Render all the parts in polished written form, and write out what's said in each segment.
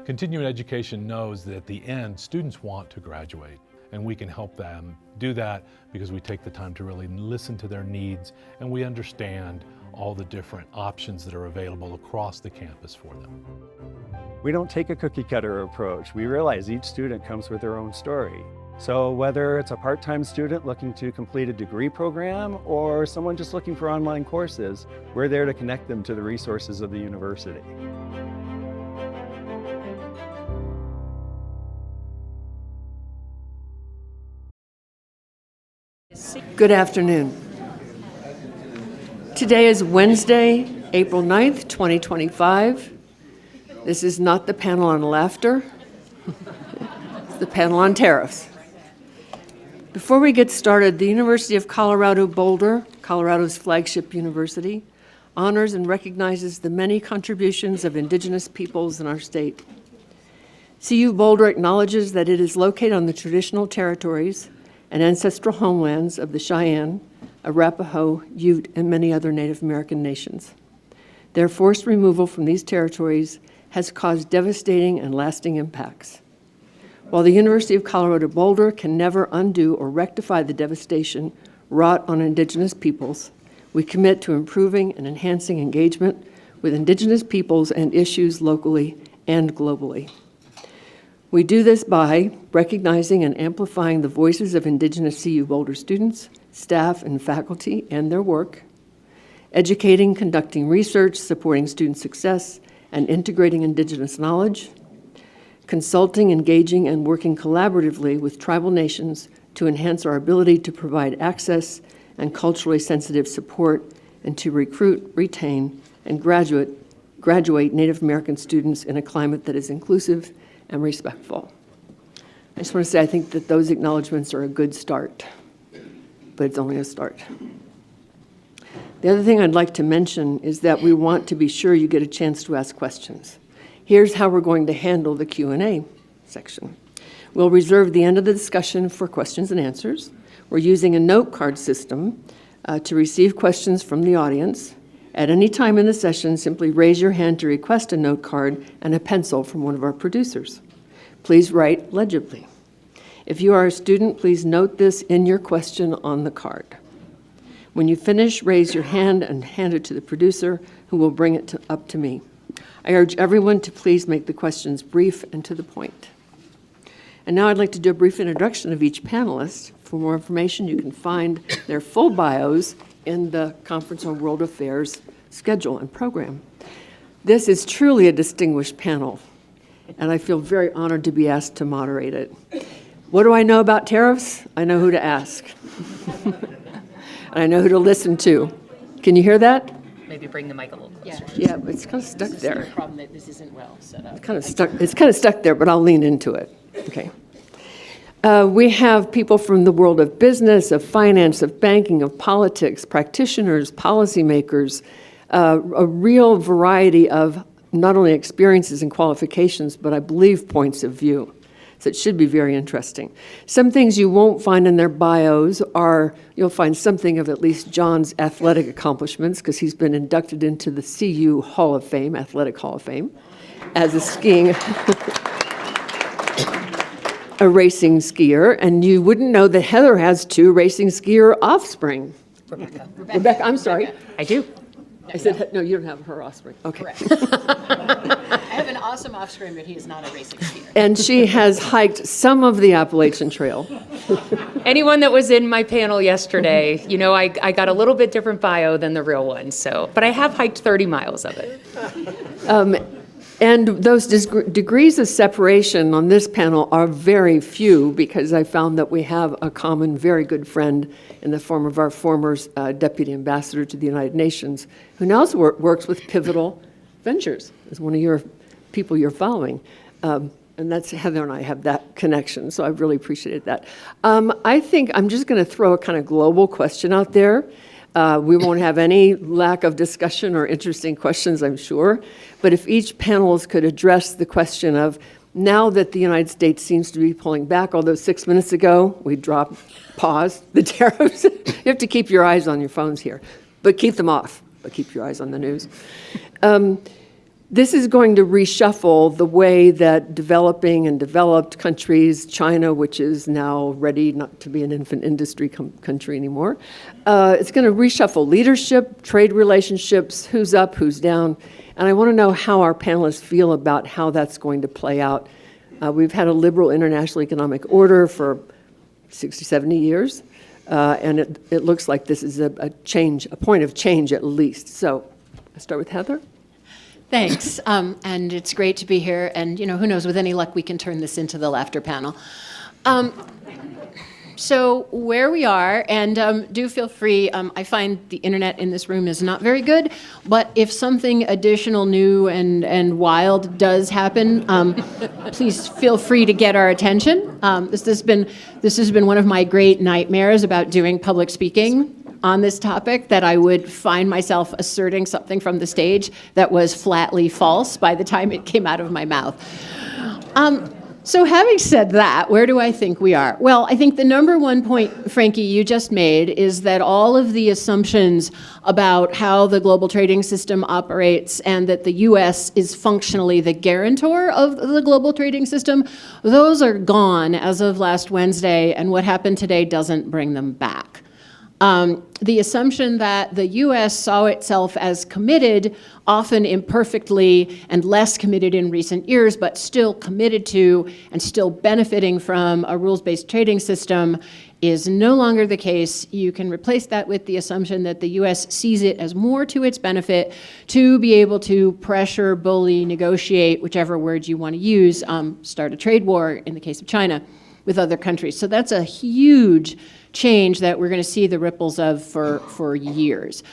Continuing education knows that at the end, students want to graduate, and we can help them do that because we take the time to really listen to their needs and we understand all the different options that are available across the campus for them. We don't take a cookie cutter approach. We realize each student comes with their own story. So whether it's a part-time student looking to complete a degree program or someone just looking for online courses, we're there to connect them to the resources of the university. Good afternoon. Today is Wednesday, April 9th, 2025. This is not the panel on laughter. It's the panel on tariffs. Before we get started, the University of Colorado Boulder, Colorado's flagship university, honors and recognizes the many contributions of Indigenous peoples in our state. CU Boulder acknowledges that it is located on the traditional territories and ancestral homelands of the Cheyenne, Arapaho, Ute, and many other Native American nations. Their forced removal from these territories has caused devastating and lasting impacts. While the University of Colorado Boulder can never undo or rectify the devastation wrought on Indigenous peoples, we commit to improving and enhancing engagement with Indigenous peoples and issues locally and globally. We do this by recognizing and amplifying the voices of Indigenous CU Boulder students, staff, and faculty and their work, educating, conducting research, supporting student success, and integrating Indigenous knowledge, consulting, engaging, and working collaboratively with tribal nations to enhance our ability to provide access and culturally sensitive support and to recruit, retain, and graduate Native American students in a climate that is inclusive and respectful. I just want to say I think that those acknowledgments are a good start, but it's only a start. The other thing I'd like to mention is that we want to be sure you get a chance to ask questions. Here's how we're going to handle the Q&A section. We'll reserve the end of the discussion for questions and answers. We're using a note card system to receive questions from the audience. At any time in the session, simply raise your hand to request a note card and a pencil from one of our producers. Please write legibly. If you are a student, please note this in your question on the card. When you finish, raise your hand and hand it to the producer, who will bring it up to me. I urge everyone to please make the questions brief and to the point. And now I'd like to do a brief introduction of each panelist. For more information, you can find their full bios in the Conference on World Affairs schedule and program. This is truly a distinguished panel, and I feel very honored to be asked to moderate it. What do I know about tariffs? I know who to ask. And I know who to listen to. Can you hear that? Maybe bring the mic a little closer. Yeah, but it's kind of stuck there. This is the problem that this isn't well set up. It's kind of stuck there, but I'll lean into it. Okay. We have people from the world of business, of finance, of banking, of politics, practitioners, policymakers, a real variety of not only experiences and qualifications, but I believe points of view. So it should be very interesting. Some things you won't find in their bios are, you'll find something of at least John's athletic accomplishments, because he's been inducted into the CU Hall of Fame, Athletic Hall of Fame, as a skiing a racing skier, and you wouldn't know that Heather has 2 racing skier offspring. Rebecca, I'm sorry. I do. I said, no, you don't have her offspring. Okay. Correct. I have an awesome offspring, but he is not a racing skier. And she has hiked some of the Appalachian Trail. Anyone that was in my panel yesterday, you know, I got a little bit different bio than the real one, so, but I have hiked 30 miles of it. And those degrees of separation on this panel are very few, because I found that we have a common, very good friend in the form of our former Deputy Ambassador to the United Nations, who now works with Pivotal Ventures, as one of your people you're following. And that's Heather and I have that connection, so I really appreciated that. I think I'm just going to throw a kind of global question out there. We won't have any lack of discussion or interesting questions, I'm sure. But if each panelist could address the question of, now that the United States seems to be pulling back, although 6 minutes ago we paused the tariffs. You have to keep your eyes on your phones here, but keep them off, but keep your eyes on the news. This is going to reshuffle the way that developing and developed countries, China, which is now ready not to be an infant industry country anymore, it's going to reshuffle leadership, trade relationships, who's up, who's down. And I want to know how our panelists feel about how that's going to play out. We've had a liberal international economic order for 60, 70 years, and it looks like this is a point of change at least. So I'll start with Heather. Thanks, and it's great to be here, and who knows, with any luck we can turn this into the laughter panel. So where we are, and do feel free, I find the internet in this room is not very good, but if something additional, new, and wild does happen, please feel free to get our attention. This has been one of my great nightmares about doing public speaking on this topic, that I would find myself asserting something from the stage that was flatly false by the time it came out of my mouth. So having said that, where do I think we are? Well, I think the number one point, Franke, you just made is that all of the assumptions about how the global trading system operates and that the U.S. is functionally the guarantor of the global trading system, those are gone as of last Wednesday, and what happened today doesn't bring them back. The assumption that the U.S. saw itself as committed, often imperfectly and less committed in recent years, but still committed to and still benefiting from a rules-based trading system, is no longer the case. You can replace that with the assumption that the U.S. sees it as more to its benefit to be able to pressure, bully, negotiate, whichever word you want to use, start a trade war in the case of China with other countries. So that's a huge change that we're going to see the ripples of for years.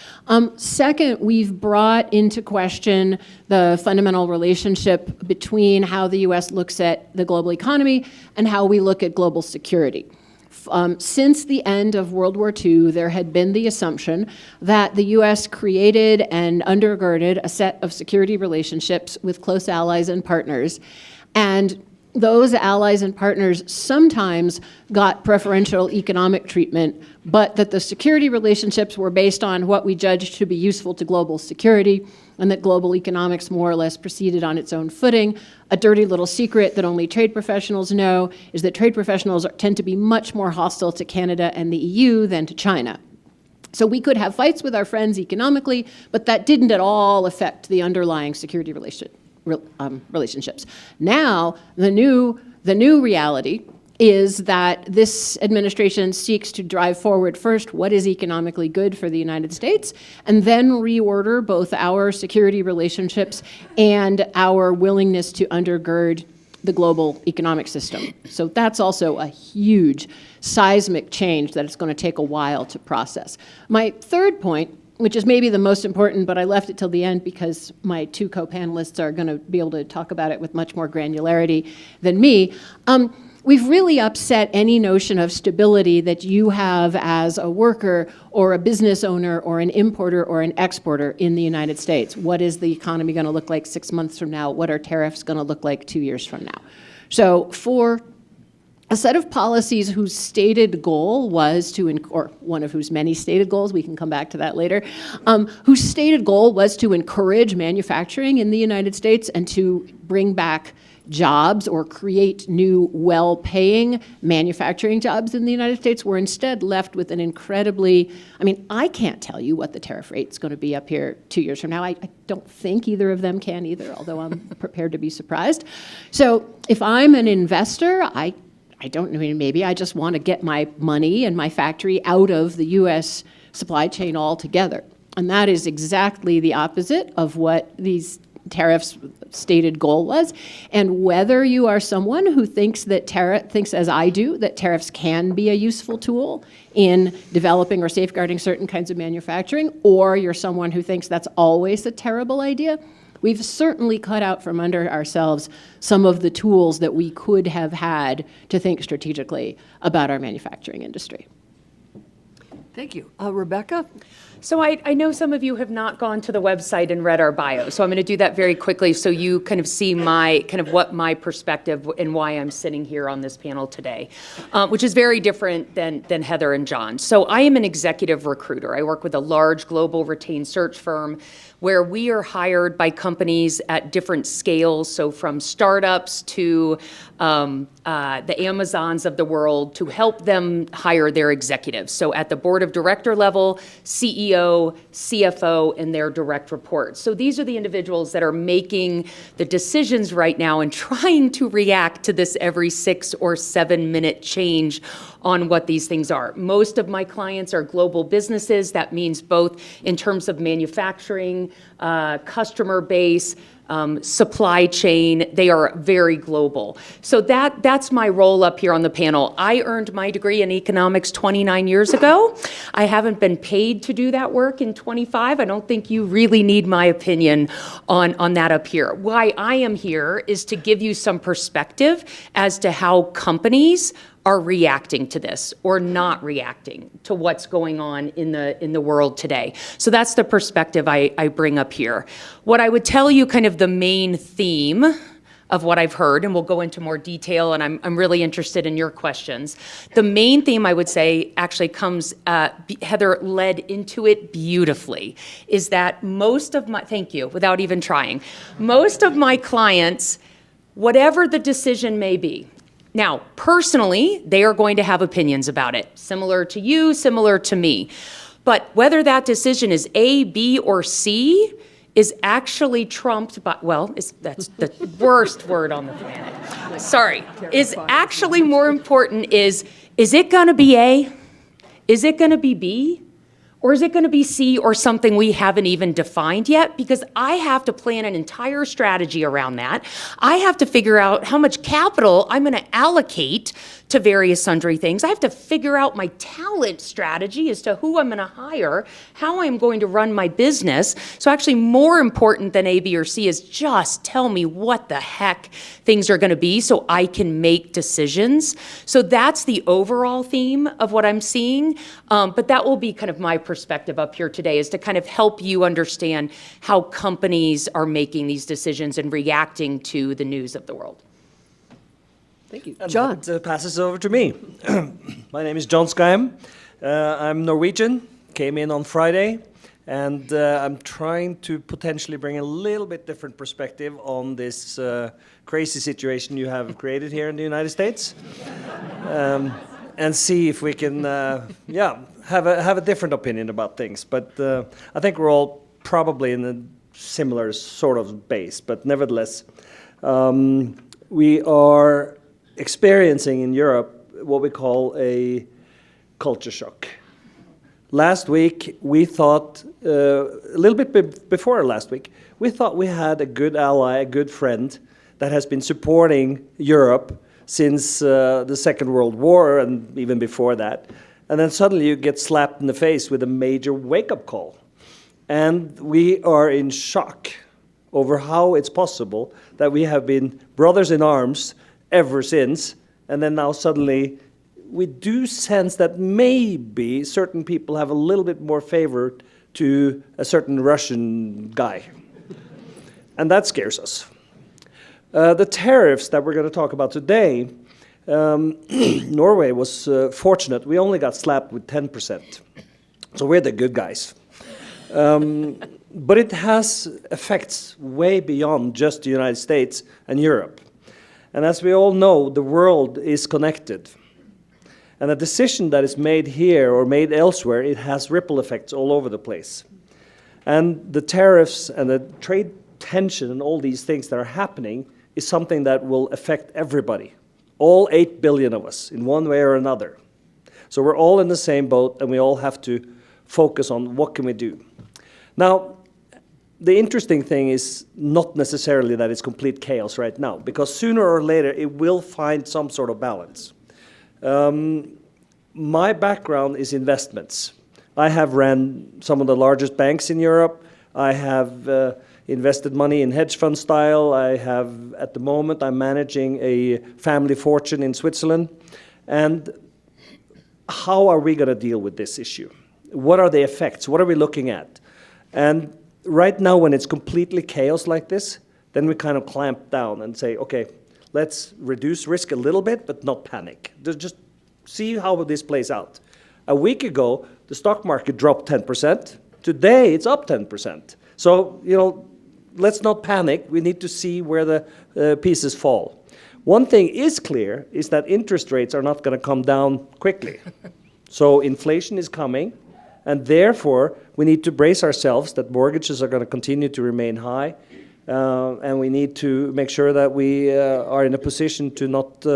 Second, we've brought into question the fundamental relationship between how the U.S. looks at the global economy and how we look at global security. Since the end of World War II, there had been the assumption that the U.S. created and undergirded a set of security relationships with close allies and partners, and those allies and partners sometimes got preferential economic treatment, but that the security relationships were based on what we judged to be useful to global security, and that global economics more or less proceeded on its own footing. A dirty little secret that only trade professionals know is that trade professionals tend to be much more hostile to Canada and the EU than to China. So we could have fights with our friends economically, but that didn't at all affect the underlying security relationships. Now, the new reality is that this administration seeks to drive forward first what is economically good for the United States, and then reorder both our security relationships and our willingness to undergird the global economic system. So that's also a huge seismic change that it's going to take a while to process. My third point, which is maybe the most important, but I left it till the end because my two co-panelists are going to be able to talk about it with much more granularity than me. We've really upset any notion of stability that you have as a worker or a business owner or an importer or an exporter in the United States. What is the economy going to look like 6 months from now? What are tariffs going to look like 2 years from now? So for a set of policies whose stated goal was to, or one of whose many stated goals, we can come back to that later, whose stated goal was to encourage manufacturing in the United States and to bring back jobs or create new well-paying manufacturing jobs in the United States, we're instead left with an incredibly, I can't tell you what the tariff rate's going to be up here 2 years from now. I don't think either of them can either, although I'm prepared to be surprised. So if I'm an investor, I don't know, maybe I just want to get my money and my factory out of the U.S. supply chain altogether. And that is exactly the opposite of what these tariffs stated goal was. And whether you are someone who thinks as I do, that tariffs can be a useful tool in developing or safeguarding certain kinds of manufacturing, or you're someone who thinks that's always a terrible idea, we've certainly cut out from under ourselves some of the tools that we could have had to think strategically about our manufacturing industry. Thank you. Rebekah? So I know some of you have not gone to the website and read our bio, so I'm going to do that very quickly so you kind of see what my perspective and why I'm sitting here on this panel today, which is very different than Heather and John. So I am an executive recruiter. I work with a large global retained search firm. where we are hired by companies at different scales, so from startups to the Amazons of the world, to help them hire their executives. So at the board of director level, CEO, CFO, and their direct reports. So these are the individuals that are making the decisions right now and trying to react to this every 6 or 7 minute change on what these things are. Most of my clients are global businesses. That means both in terms of manufacturing, customer base, supply chain. They are very global. So that's my role up here on the panel. I earned my degree in economics 29 years ago. I haven't been paid to do that work in 25. I don't think you really need my opinion on that up here. Why I am here is to give you some perspective as to how companies are reacting to this or not reacting to what's going on in the world today. So that's the perspective I bring up here. What I would tell you, kind of the main theme of what I've heard, and we'll go into more detail, and I'm really interested in your questions. The main theme I would say actually comes, Heather led into it beautifully, is that thank you, without even trying, most of my clients, whatever the decision may be, now, personally, they are going to have opinions about it, similar to you, similar to me. But whether that decision is A, B, or C is actually trumped by, that's the worst word on the planet. Sorry. Is actually more important is it going to be A? Is it going to be B? Or is it going to be C or something we haven't even defined yet? Because I have to plan an entire strategy around that. I have to figure out how much capital I'm going to allocate to various sundry things. I have to figure out my talent strategy as to who I'm going to hire, how I'm going to run my business. So actually more important than A, B, or C is just tell me what the heck things are going to be so I can make decisions. So that's the overall theme of what I'm seeing. But that will be kind of my perspective up here today, is to kind of help you understand how companies are making these decisions and reacting to the news of the world. Thank you. And John. that passes over to me. My name is John Skajem. I'm Norwegian, came in on Friday, and I'm trying to potentially bring a little bit different perspective on this crazy situation you have created here in the United States, and see if we can, have a different opinion about things. But I think we're all probably in a similar sort of base, but nevertheless, we are experiencing in Europe what we call a culture shock. Last week, we thought, a little bit before last week, we thought we had a good ally, a good friend that has been supporting Europe since the Second World War and even before that. And then suddenly you get slapped in the face with a major wake-up call. And we are in shock over how it's possible that we have been brothers in arms ever since, and then now suddenly we do sense that maybe certain people have a little bit more favor to a certain Russian guy. And that scares us. The tariffs that we're going to talk about today, Norway was fortunate. We only got slapped with 10%. So we're the good guys. But it has effects way beyond just the United States and Europe. And as we all know, the world is connected. And a decision that is made here or made elsewhere, it has ripple effects all over the place. And the tariffs and the trade tension and all these things that are happening is something that will affect everybody, all 8 billion of us, in one way or another. So we're all in the same boat, and we all have to focus on what can we do. Now, the interesting thing is not necessarily that it's complete chaos right now, because sooner or later it will find some sort of balance. My background is investments. I have ran some of the largest banks in Europe. I have invested money in hedge fund style. I have, at the moment, I'm managing a family fortune in Switzerland. And how are we going to deal with this issue? What are the effects? What are we looking at? And right now, when it's completely chaos like this, then we kind of clamp down and say, okay, let's reduce risk a little bit, but not panic. Just see how this plays out. A week ago, the stock market dropped 10%. Today, it's up 10%. So, let's not panic. We need to see where the pieces fall. One thing is clear, is that interest rates are not going to come down quickly. So inflation is coming, and therefore we need to brace ourselves that mortgages are going to continue to remain high, and we need to make sure that we are in a position to not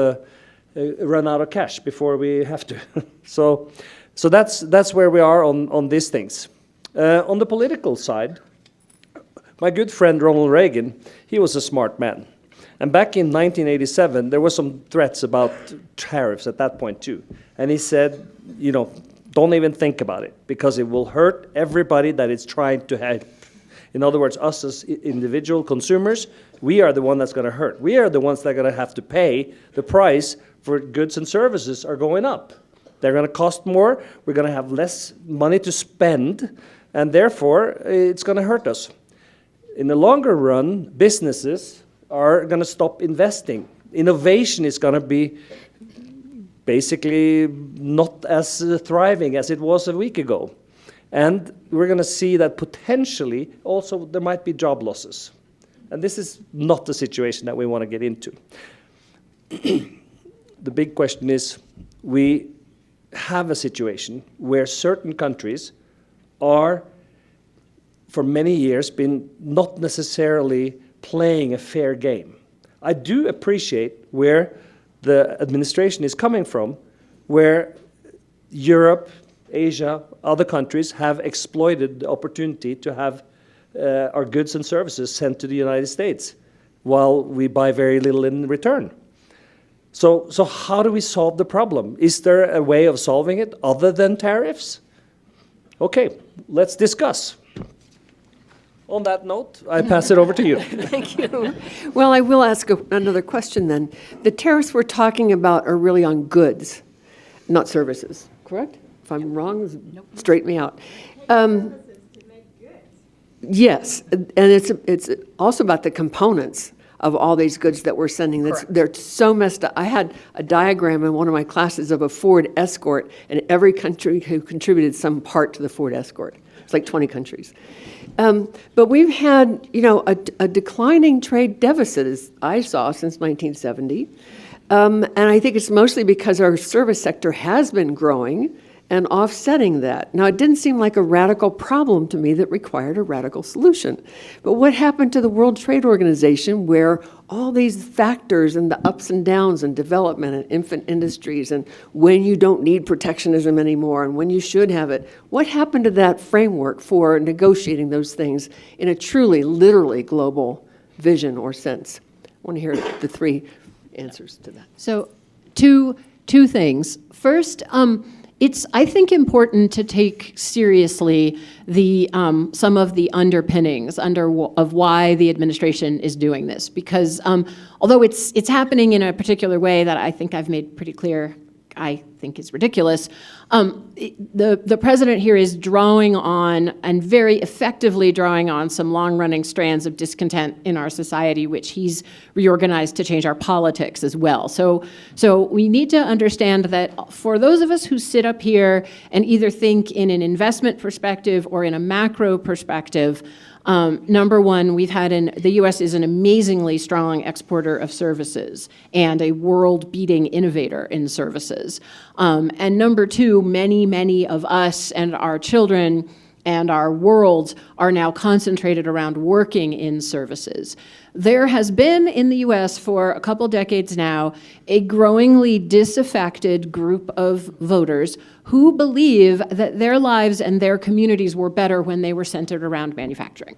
run out of cash before we have to. So that's where we are on these things. On the political side, my good friend Ronald Reagan, he was a smart man. And back in 1987, there were some threats about tariffs at that point too. And he said, don't even think about it, because it will hurt everybody that it's trying to help. In other words, us as individual consumers, we are the one that's going to hurt. We are the ones that are going to have to pay the price for goods and services are going up. They're going to cost more. We're going to have less money to spend, and therefore it's going to hurt us. In the longer run, businesses are going to stop investing. Innovation is going to be basically not as thriving as it was a week ago. And we're going to see that potentially also there might be job losses. And this is not the situation that we want to get into. The big question is, we have a situation where certain countries are, for many years, been not necessarily playing a fair game. I do appreciate where the administration is coming from, where Europe, Asia, other countries have exploited the opportunity to have our goods and services sent to the United States, while we buy very little in return. So how do we solve the problem? Is there a way of solving it other than tariffs? Okay, let's discuss. On that note, I pass it over to you. Thank you. Well, I will ask another question then. The tariffs we're talking about are really on goods, not services, correct? If I'm wrong, straighten me out. Yes, and it's also about the components of all these goods that we're sending. They're so messed up. I had a diagram in one of my classes of a Ford Escort, and every country who contributed some part to the Ford Escort. It's like 20 countries. But we've had, a declining trade deficit, as I saw, since 1970. And I think it's mostly because our service sector has been growing and offsetting that. Now, it didn't seem like a radical problem to me that required a radical solution. But what happened to the World Trade Organization, where all these factors and the ups and downs and development and infant industries and when you don't need protectionism anymore and when you should have it, what happened to that framework for negotiating those things in a truly, literally global vision or sense? I want to hear the three answers to that. So two things. First, it's, I think, important to take seriously the some of the underpinnings of why the administration is doing this, because although it's happening in a particular way that I think I've made pretty clear, I think is ridiculous. The president here is drawing on, and very effectively drawing on, some long-running strands of discontent in our society, which he's reorganized to change our politics as well. So we need to understand that for those of us who sit up here and either think in an investment perspective or in a macro perspective, number one, the U.S. is an amazingly strong exporter of services and a world-beating innovator in services. And number two, many of us and our children and our world are now concentrated around working in services. There has been in the U.S. for a couple decades now a growingly disaffected group of voters who believe that their lives and their communities were better when they were centered around manufacturing.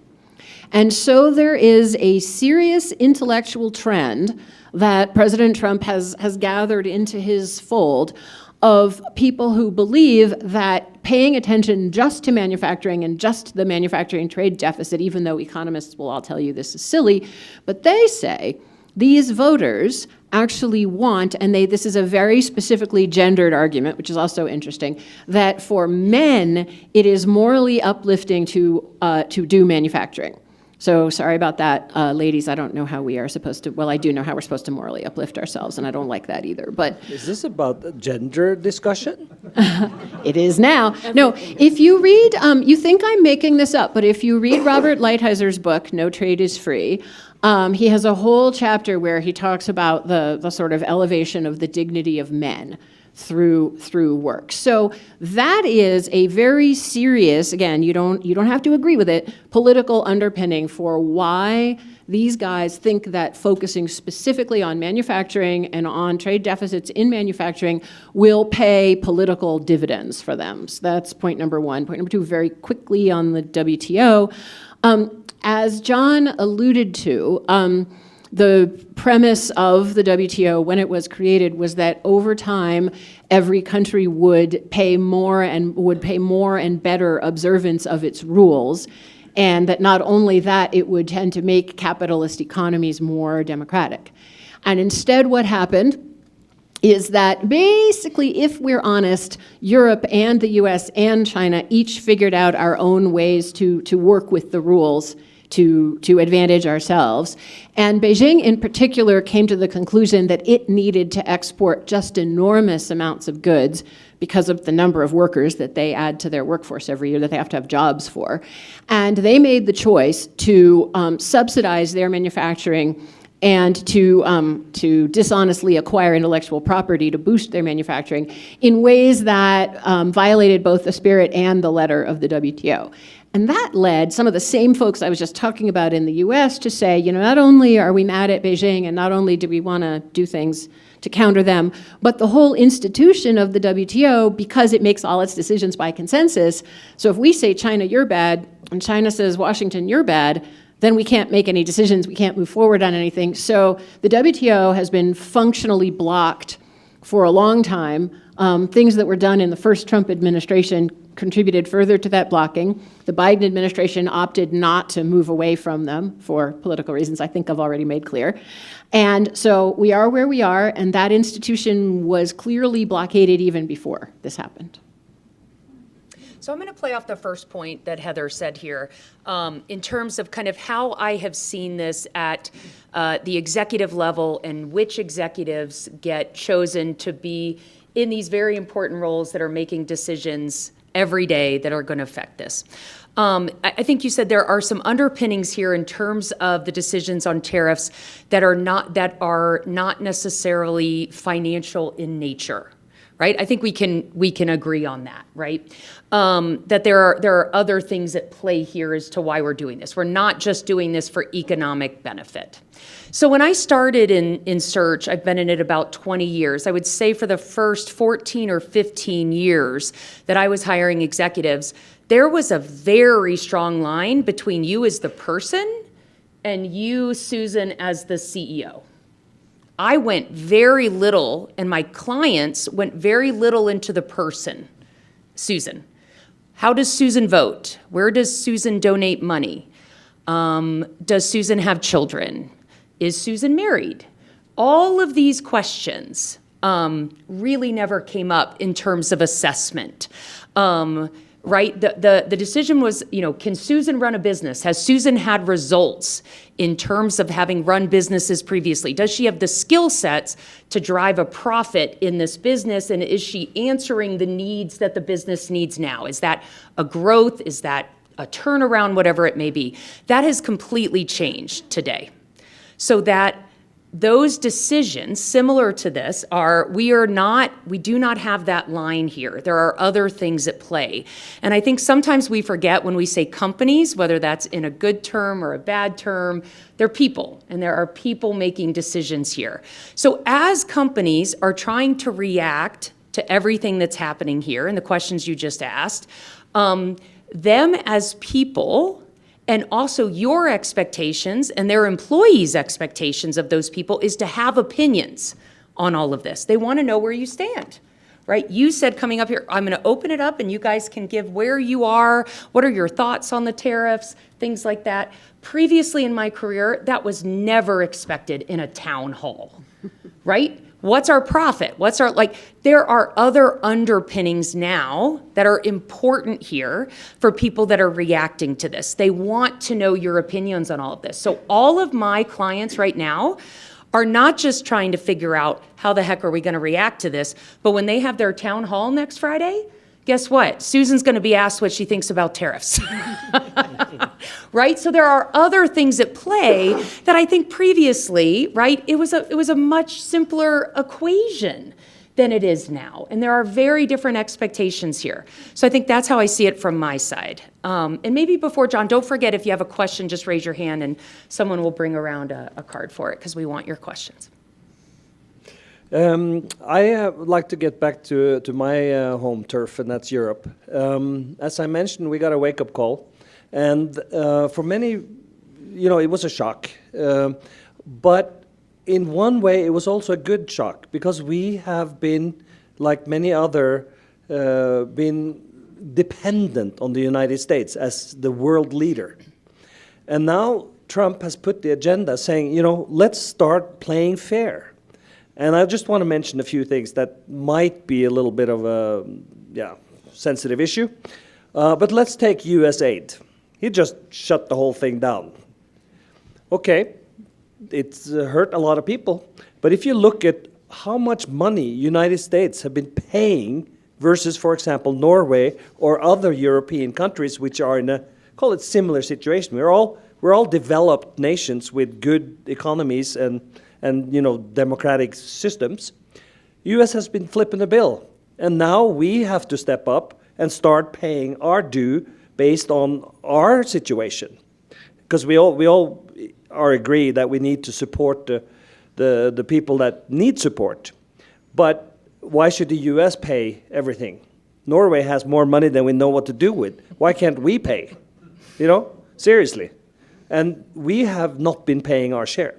And so there is a serious intellectual trend that President Trump has gathered into his fold of people who believe that paying attention just to manufacturing and just the manufacturing trade deficit, even though economists will all tell you this is silly, but they say these voters actually want, and this is a very specifically gendered argument, which is also interesting, that for men it is morally uplifting to do manufacturing. So sorry about that, ladies. I don't know how we are supposed to, well, I do know how we're supposed to morally uplift ourselves, and I don't like that either. But Is this about the gender discussion? it is now. No, if you read, you think I'm making this up, but if you read Robert Lighthizer book, No Trade is Free, he has a whole chapter where he talks about the sort of elevation of the dignity of men through work. So that is a very serious, again, you don't have to agree with it, political underpinning for why these guys think that focusing specifically on manufacturing and on trade deficits in manufacturing will pay political dividends for them. So that's point number one. Point number two, very quickly on the WTO. As John alluded to, the premise of the WTO when it was created was that over time, every country would pay more and better observance of its rules, and that not only that, it would tend to make capitalist economies more democratic. And instead what happened is that basically, if we're honest, Europe and the US and China each figured out our own ways to work with the rules to advantage ourselves. And Beijing in particular came to the conclusion that it needed to export just enormous amounts of goods because of the number of workers that they add to their workforce every year that they have to have jobs for. And they made the choice to subsidize their manufacturing and to dishonestly acquire intellectual property to boost their manufacturing in ways that violated both the spirit and the letter of the WTO. And that led some of the same folks I was just talking about in the US to say, you know, not only are we mad at Beijing and not only do we want to do things to counter them, but the whole institution of the WTO, because it makes all its decisions by consensus, so if we say, China, you're bad, and China says, Washington, you're bad, then we can't make any decisions, we can't move forward on anything. So the WTO has been functionally blocked for a long time. Things that were done in the first Trump administration contributed further to that blocking. The Biden administration opted not to move away from them for political reasons I think I've already made clear. And so we are where we are, and that institution was clearly blockaded even before this happened. So I'm going to play off the first point that Heather said here in terms of kind of how I have seen this at the executive level and which executives get chosen to be in these very important roles that are making decisions every day that are going to affect this. I think you said there are some underpinnings here in terms of the decisions on tariffs that are not necessarily financial in nature. Right? I think we can agree on that, right? That there are other things at play here as to why we're doing this. We're not just doing this for economic benefit. So when I started in search, I've been in it about 20 years. I would say for the first 14 or 15 years that I was hiring executives, there was a very strong line between you as the person and you, Susan, as the CEO. I went very little, and my clients went very little into the person, Susan. How does Susan vote? Where does Susan donate money? Does Susan have children? Is Susan married? All of these questions really never came up in terms of assessment. Right? The decision was, you know, can Susan run a business? Has Susan had results in terms of having run businesses previously? Does she have the skill sets to drive a profit in this business? And is she answering the needs that the business needs now? Is that a growth? Is that a turnaround? Whatever it may be. That has completely changed today. So that those decisions, similar to this, we do not have that line here. There are other things at play. And I think sometimes we forget when we say companies, whether that's in a good term or a bad term, they're people, and there are people making decisions here. So as companies are trying to react to everything that's happening here and the questions you just asked, them as people, and also your expectations and their employees' expectations of those people is to have opinions on all of this. They want to know where you stand, right? You said coming up here, I'm going to open it up and you guys can give where you are, what are your thoughts on the tariffs, things like that. Previously in my career, that was never expected in a town hall, right? What's our profit? There are other underpinnings now that are important here for people that are reacting to this. They want to know your opinions on all of this. So all of my clients right now are not just trying to figure out how the heck are we going to react to this, but when they have their town hall next Friday, guess what? Susan's going to be asked what she thinks about tariffs. Right? So there are other things at play that I think previously, right, it was a much simpler equation than it is now. And there are very different expectations here. So I think that's how I see it from my side. And maybe before, John, don't forget, if you have a question, just raise your hand and someone will bring around a card for it, because we want your questions. I would like to get back to my home turf, and that's Europe. As I mentioned, we got a wake-up call. And for many, it was a shock. But in one way, it was also a good shock, because we have been, like many other, been dependent on the United States as the world leader. And now Trump has put the agenda saying, let's start playing fair. And I just want to mention a few things that might be a little bit of a sensitive issue. But let's take U.S. aid. He just shut the whole thing down. Okay, it's hurt a lot of people. But if you look at how much money United States have been paying versus, for example, Norway or other European countries which are in a, call it, similar situation. We're all developed nations with good economies and democratic systems. U.S. has been flipping the bill, and now we have to step up and start paying our due based on our situation, because we all are agreed that we need to support the people that need support. But why should the U.S. pay everything? Norway has more money than we know what to do with. Why can't we pay? Seriously. And we have not been paying our share.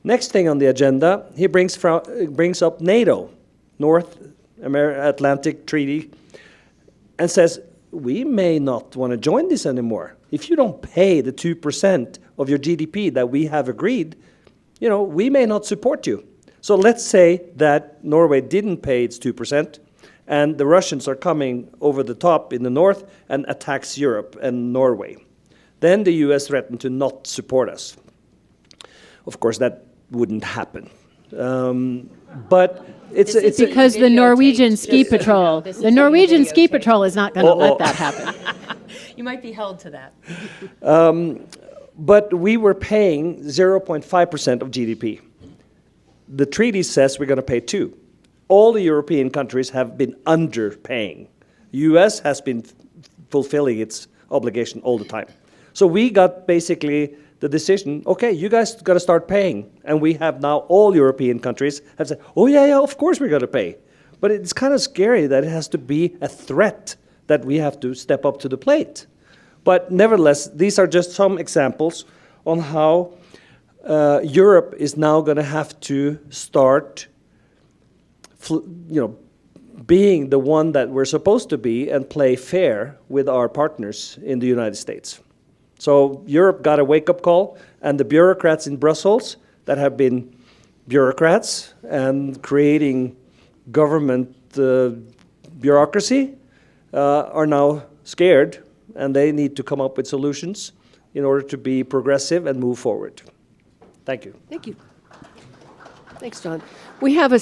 Next thing on the agenda, he brings up NATO, North Atlantic Treaty, and says, we may not want to join this anymore. If you don't pay the 2% of your GDP that we have agreed, we may not support you. So let's say that Norway didn't pay its 2%, and the Russians are coming over the top in the north and attacks Europe and Norway. Then the US threatened to not support us. Of course, that wouldn't happen. But it's because the Norwegian Ski Patrol, the Norwegian Ski Patrol is not going to let that happen. You might be held to that. But we were paying 0.5% of GDP. The treaty says we're going to pay 2%. All the European countries have been underpaying. U.S. has been fulfilling its obligation all the time. So we got basically the decision, okay, you guys got to start paying. And we have now all European countries have said, oh yeah, of course we're going to pay. But it's kind of scary that it has to be a threat that we have to step up to the plate. But nevertheless, these are just some examples on how Europe is now going to have to start being the one that we're supposed to be and play fair with our partners in the United States. So Europe got a wake-up call, and the bureaucrats in Brussels that have been bureaucrats and creating government bureaucracy are now scared, and they need to come up with solutions in order to be progressive and move forward. Thank you. Thank you. Thanks, John. We have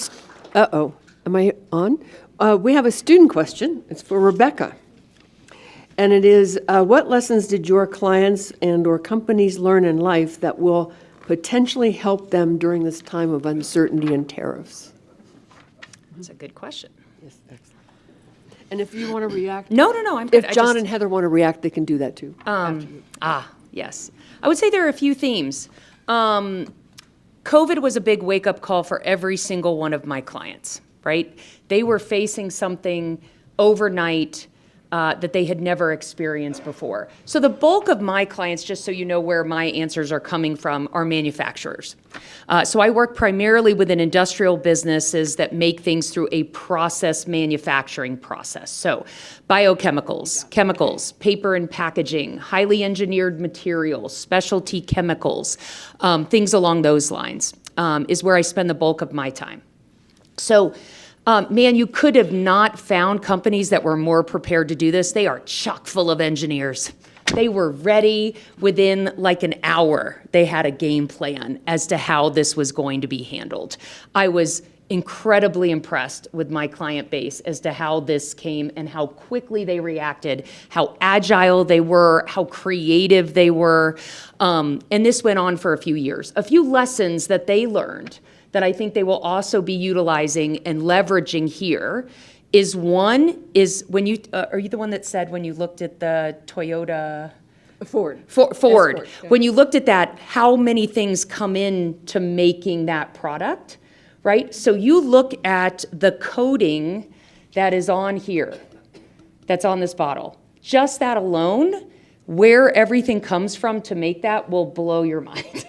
am I on? We have a student question. It's for Rebekah. And it is, what lessons did your clients and or companies learn in life that will potentially help them during this time of uncertainty and tariffs? That's a good question. Yes, excellent. And if you want to react. No, I'm good. If John and Heather want to react, they can do that too. Yes. I would say there are a few themes. COVID was a big wake-up call for every single one of my clients, right? They were facing something overnight that they had never experienced before. So the bulk of my clients, just so you know where my answers are coming from, are manufacturers. So I work primarily within industrial businesses that make things through a process manufacturing process. So biochemicals, chemicals, paper and packaging, highly engineered materials, specialty chemicals, things along those lines is where I spend the bulk of my time. So, man, you could have not found companies that were more prepared to do this. They are chock full of engineers. They were ready within like an hour. They had a game plan as to how this was going to be handled. I was incredibly impressed with my client base as to how this came and how quickly they reacted, how agile they were, how creative they were. And this went on for a few years. A few lessons that they learned that I think they will also be utilizing and leveraging here is one is when you, are you the one that said when you looked at the Toyota? Ford. Ford. Escort, yeah. When you looked at that, how many things come in to making that product, right? So you look at the coating that is on here, that's on this bottle. Just that alone, where everything comes from to make that will blow your mind.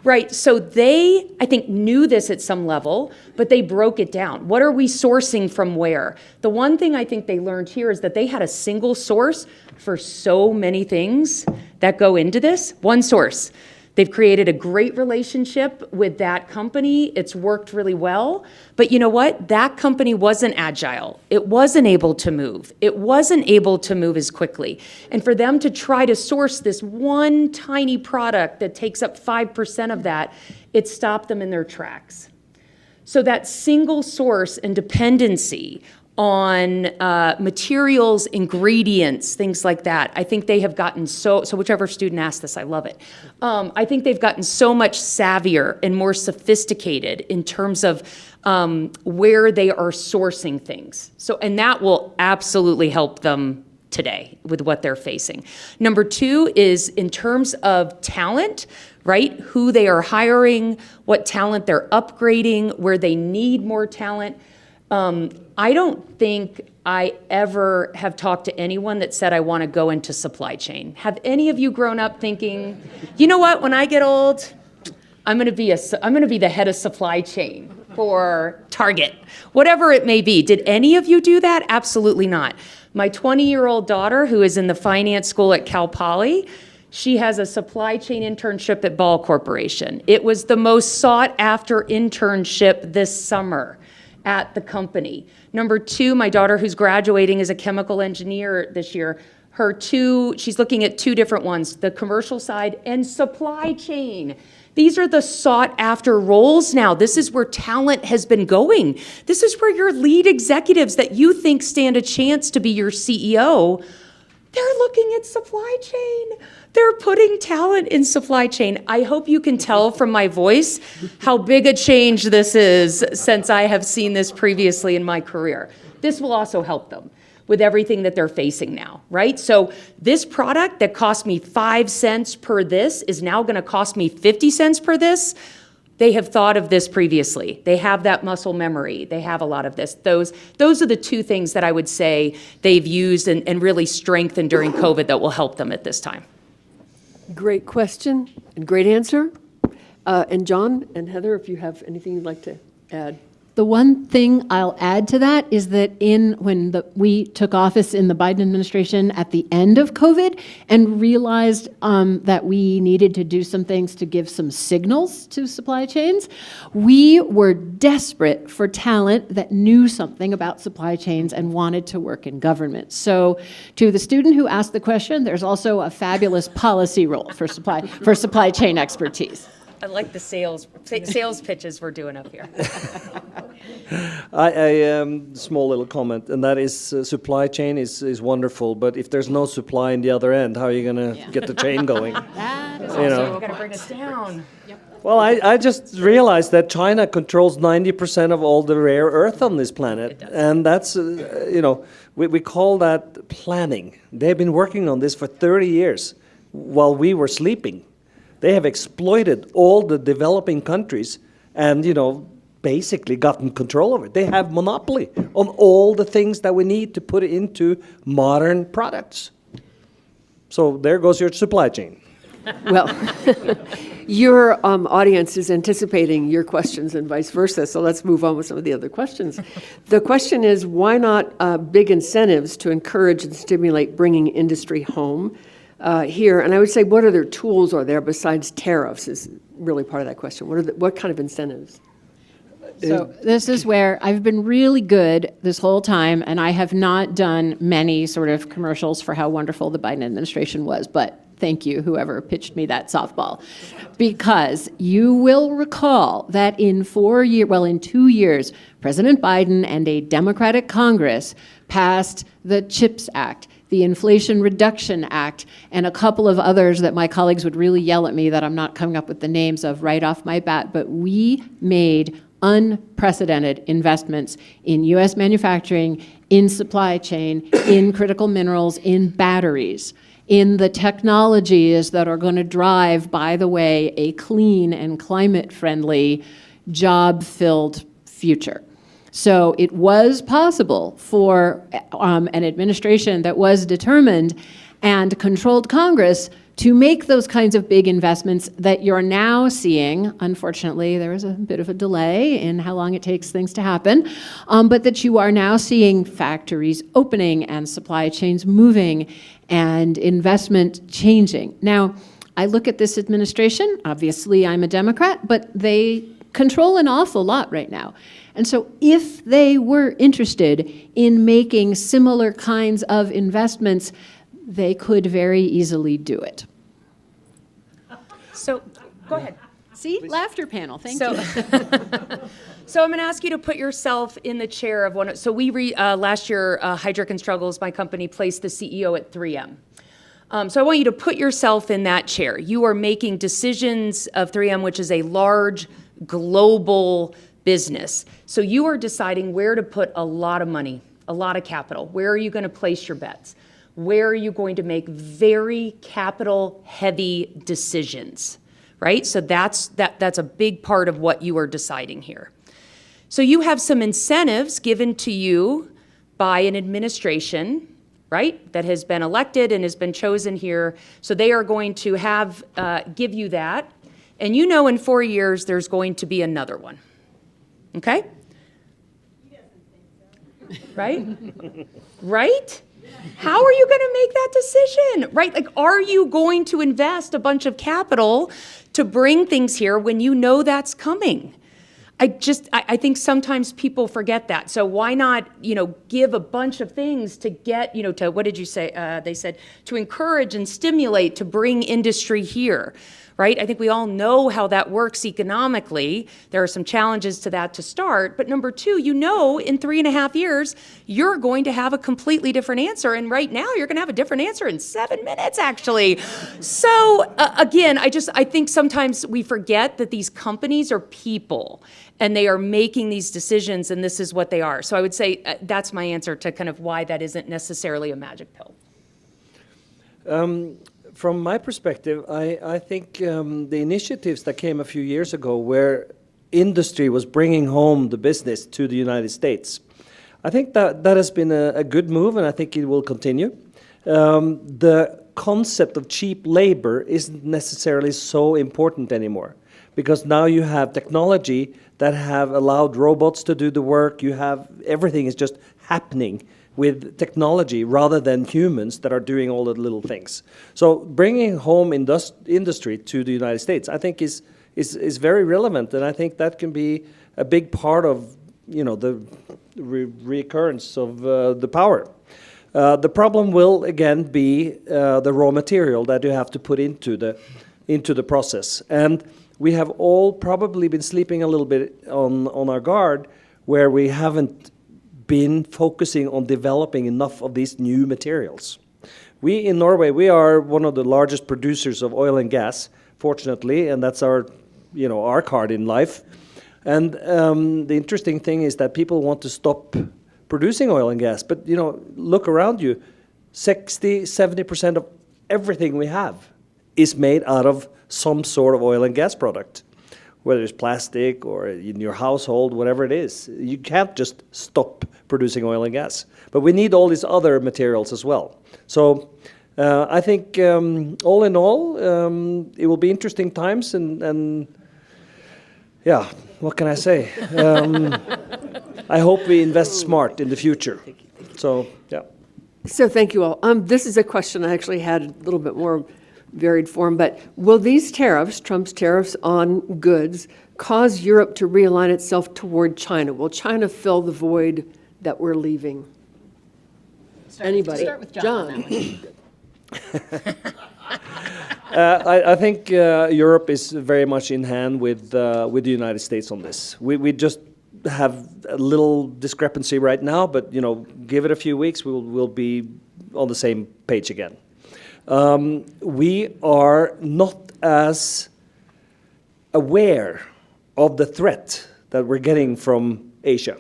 Right, so they, I think, knew this at some level, but they broke it down. What are we sourcing from where? The one thing I think they learned here is that they had a single source for so many things that go into this, one source. They've created a great relationship with that company. It's worked really well. But you know what? That company wasn't agile. It wasn't able to move. It wasn't able to move as quickly. And for them to try to source this one tiny product that takes up 5% of that, it stopped them in their tracks. So that single source and dependency on materials, ingredients, things like that. I think they have gotten so whichever student asked this, I love it. I think they've gotten so much savvier and more sophisticated in terms of where they are sourcing things. So, and that will absolutely help them today with what they're facing. Number two is in terms of talent, right? Who they are hiring, what talent they're upgrading, where they need more talent. I don't think I ever have talked to anyone that said, I want to go into supply chain. Have any of you grown up thinking, you know what, when I get old, I'm going to be the head of supply chain for Target, whatever it may be. Did any of you do that? Absolutely not. My 20-year-old daughter, who is in the finance school at Cal Poly, she has a supply chain internship at Ball Corporation. It was the most sought after internship this summer at the company. Number two, my daughter who's graduating is a chemical engineer this year. She's looking at two different ones, the commercial side and supply chain. These are the sought after roles now. This is where talent has been going. This is where your lead executives that you think stand a chance to be your CEO, they're looking at supply chain. They're putting talent in supply chain. I hope you can tell from my voice how big a change this is since I have seen this previously in my career. This will also help them with everything that they're facing now, right? So this product that cost me 5 cents per this is now gonna cost me 50 cents per this. They have thought of this previously. They have that muscle memory. They have a lot of this. Those are the two things that I would say they've used and really strengthened during COVID that will help them at this time. Great question and great answer. And John and Heather, if you have anything you'd like to add. The one thing I'll add to that is that when we took office in the Biden administration at the end of COVID and realized that we needed to do some things to give some signals to supply chains, we were desperate for talent that knew something about supply chains and wanted to work in government. So to the student who asked the question, there's also a fabulous policy role for supply chain expertise. I like the sales pitches we're doing up here. Small little comment, and that is supply chain is wonderful, but if there's no supply in the other end, how are you going to get the chain going? That is You know. also Got to bring us down. Well, I just realized that China controls 90% of all the rare earth on this planet. And that's, we call that planning. They've been working on this for 30 years while we were sleeping. They have exploited all the developing countries and, basically gotten control of it. They have monopoly on all the things that we need to put into modern products. So there goes your supply chain. Well, your audience is anticipating your questions and vice versa, so let's move on with some of the other questions. The question is, why not big incentives to encourage and stimulate bringing industry home here? And I would say, what other tools are there besides tariffs is really part of that question. What kind of incentives? So this is where I've been really good this whole time, and I have not done many sort of commercials for how wonderful the Biden administration was, but thank you, whoever pitched me that softball. Because you will recall that in 2 years, President Biden and a Democratic Congress passed the CHIPS Act, the Inflation Reduction Act, and a couple of others that my colleagues would really yell at me that I'm not coming up with the names of right off my bat, but we made unprecedented investments in U.S. manufacturing, in supply chain, in critical minerals, in batteries, in the technologies that are going to drive, by the way, a clean and climate-friendly, job-filled future. So it was possible for an administration that was determined and controlled Congress to make those kinds of big investments that you're now seeing. Unfortunately, there is a bit of a delay in how long it takes things to happen, but that you are now seeing factories opening and supply chains moving and investment changing. Now, I look at this administration, obviously I'm a Democrat, but they control an awful lot right now. And so if they were interested in making similar kinds of investments, they could very easily do it. So, go ahead. See, laughter panel, thank So, you. so I'm going to ask you to put yourself in the chair of one. So last year, Heidrick & Struggles, my company, placed the CEO at 3M. So I want you to put yourself in that chair. You are making decisions of 3M, which is a large global business. So you are deciding where to put a lot of money, a lot of capital. Where are you going to place your bets? Where are you going to make very capital-heavy decisions, right? So that's a big part of what you are deciding here. So you have some incentives given to you by an administration, right, that has been elected and has been chosen here. So they are going to give you that. And you know in 4 years there's going to be another one, okay? Right? Right? How are you going to make that decision, right? Like, are you going to invest a bunch of capital to bring things here when you know that's coming? I think sometimes people forget that. So why not, give a bunch of things to get, to, what did you say? They said to encourage and stimulate, to bring industry here. Right? I think we all know how that works economically. There are some challenges to that to start. But number two, in 3.5 years, you're going to have a completely different answer. And right now, you're going to have a different answer in 7 minutes, actually. So again, I think sometimes we forget that these companies are people and they are making these decisions, and this is what they are. So I would say that's my answer to kind of why that isn't necessarily a magic pill. From my perspective, I think the initiatives that came a few years ago where industry was bringing home the business to the United States, I think that has been a good move, and I think it will continue. The concept of cheap labor isn't necessarily so important anymore, because now you have technology that have allowed robots to do the work. You have everything is just happening with technology rather than humans that are doing all the little things. So bringing home industry to the United States, I think is very relevant, and I think that can be a big part of the recurrence of the power. The problem will again be the raw material that you have to put into the process, and we have all probably been sleeping a little bit on our guard, where we haven't been focusing on developing enough of these new materials. We in Norway, we are one of the largest producers of oil and gas, fortunately, and that's our card in life. And the interesting thing is that people want to stop producing oil and gas, but look around you, 60-70% of everything we have is made out of some sort of oil and gas product. Whether it's plastic or in your household, whatever it is. You can't just stop producing oil and gas. But we need all these other materials as well. So I think all in all, it will be interesting times, and yeah, what can I say? I hope we invest smart in the future. So, yeah. So thank you all. This is a question I actually had a little bit more varied form. But will these tariffs, Trump's tariffs on goods, cause Europe to realign itself toward China? Will China fill the void that we're leaving? Anybody? Start with John. on that one. I think Europe is very much in hand with the United States on this. We just have a little discrepancy right now, but give it a few weeks, we'll be on the same page again. We are not as aware of the threat that we're getting from Asia.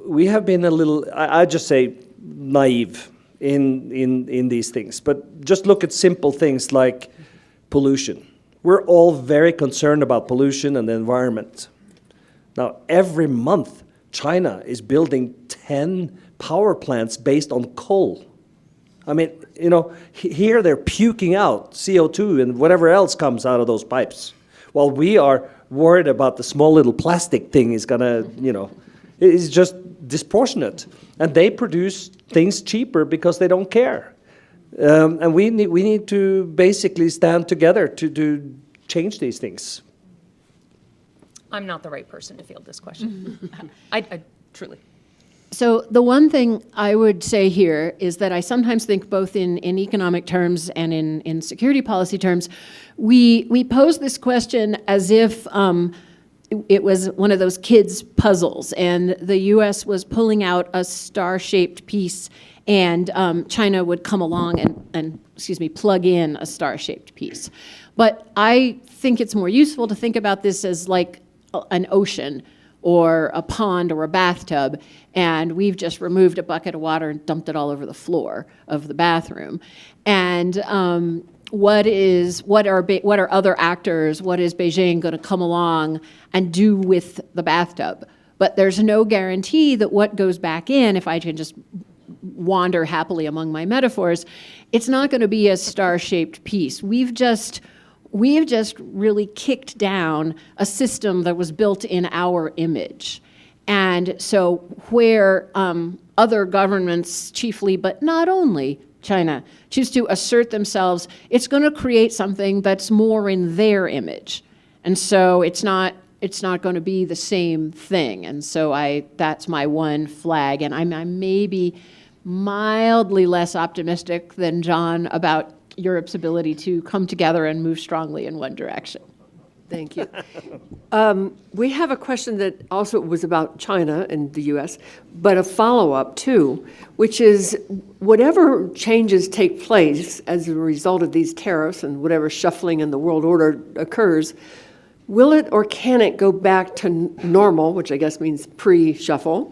We have been a little, I just say, naive in these things. But just look at simple things like pollution. We're all very concerned about pollution and the environment. Now, every month, China is building 10 power plants based on coal. I mean, here they're puking out CO2 and whatever else comes out of those pipes, while we are worried about the small little plastic thing is gonna, it's just disproportionate. And they produce things cheaper because they don't care. And we need to basically stand together to change these things. I'm not the right person to field this question. I truly. So the one thing I would say here is that I sometimes think both in economic terms and in security policy terms, we pose this question as if it was one of those kids' puzzles and the U.S. was pulling out a star-shaped piece and China would come along and plug in a star-shaped piece. But I think it's more useful to think about this as like an ocean or a pond or a bathtub, and we've just removed a bucket of water and dumped it all over the floor of the bathroom. And what are other actors, what is Beijing going to come along and do with the bathtub? But there's no guarantee that what goes back in, if I can just wander happily among my metaphors, it's not going to be a star-shaped piece. We've just really kicked down a system that was built in our image. And so where other governments chiefly, but not only China, choose to assert themselves, it's going to create something that's more in their image. And so it's not going to be the same thing. And so that's my one flag. And I'm maybe mildly less optimistic than John about Europe's ability to come together and move strongly in one direction. Thank you. We have a question that also was about China and the U.S., but a follow-up too, which is whatever changes take place as a result of these tariffs and whatever shuffling in the world order occurs, will it or can it go back to normal, which I guess means pre-shuffle,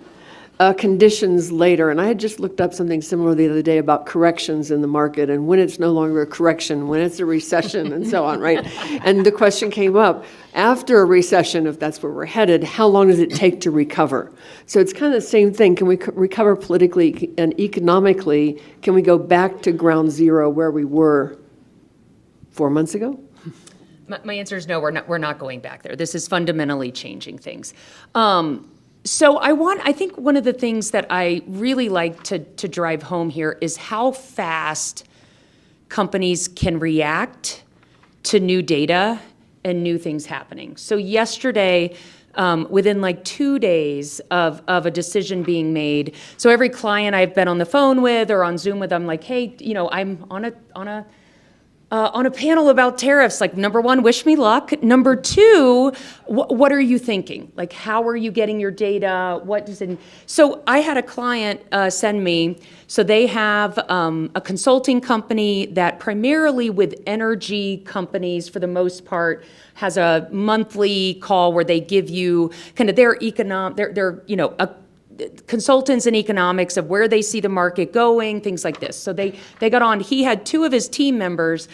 conditions later? And I had just looked up something similar the other day about corrections in the market and when it's no longer a correction, when it's a recession and so on, right? And the question came up, after a recession, if that's where we're headed, how long does it take to recover? So it's kind of the same thing. Can we recover politically and economically? Can we go back to ground zero where we were 4 months ago? My answer is no, we're not going back there. This is fundamentally changing things. So I think one of the things that I really like to drive home here is how fast companies can react to new data and new things happening. So yesterday, within like 2 days of a decision being made, so every client I've been on the phone with or on Zoom with, I'm like, hey, I'm on a panel about tariffs. Like, number one, wish me luck. Number two, what are you thinking? Like, how are you getting your data? So I had a client send me, so they have a consulting company that primarily with energy companies, for the most part, has a monthly call where they give you kind of their consultants in economics of where they see the market going, things like this. So they got on. He had two of his team members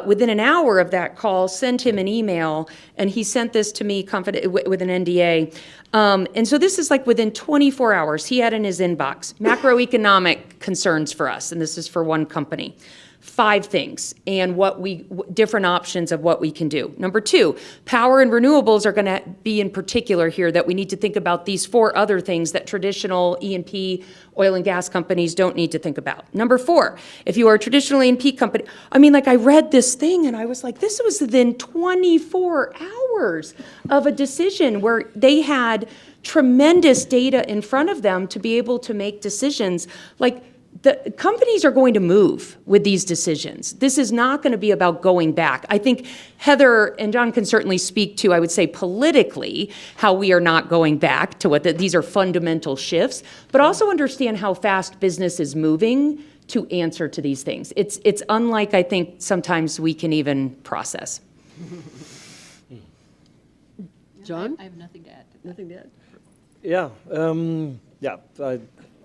within an hour of that call send him an email, and he sent this to me with an NDA. And so this is like within 24 hours, he had in his inbox macroeconomic concerns for us, and this is for one company. 5 things and different options of what we can do. Number 2, power and renewables are going to be in particular here, that we need to think about these 4 other things that traditional E&P oil and gas companies don't need to think about. Number 4, if you are a traditional E&P company, I read this thing and I was like, this was within 24 hours of a decision where they had tremendous data in front of them to be able to make decisions. Like, the companies are going to move with these decisions. This is not going to be about going back. I think Heather and John can certainly speak to, I would say, politically, how we are not going back to these are fundamental shifts, but also understand how fast business is moving to answer to these things. It's unlike, I think, sometimes we can even process. John? I have nothing to add. Nothing to add? I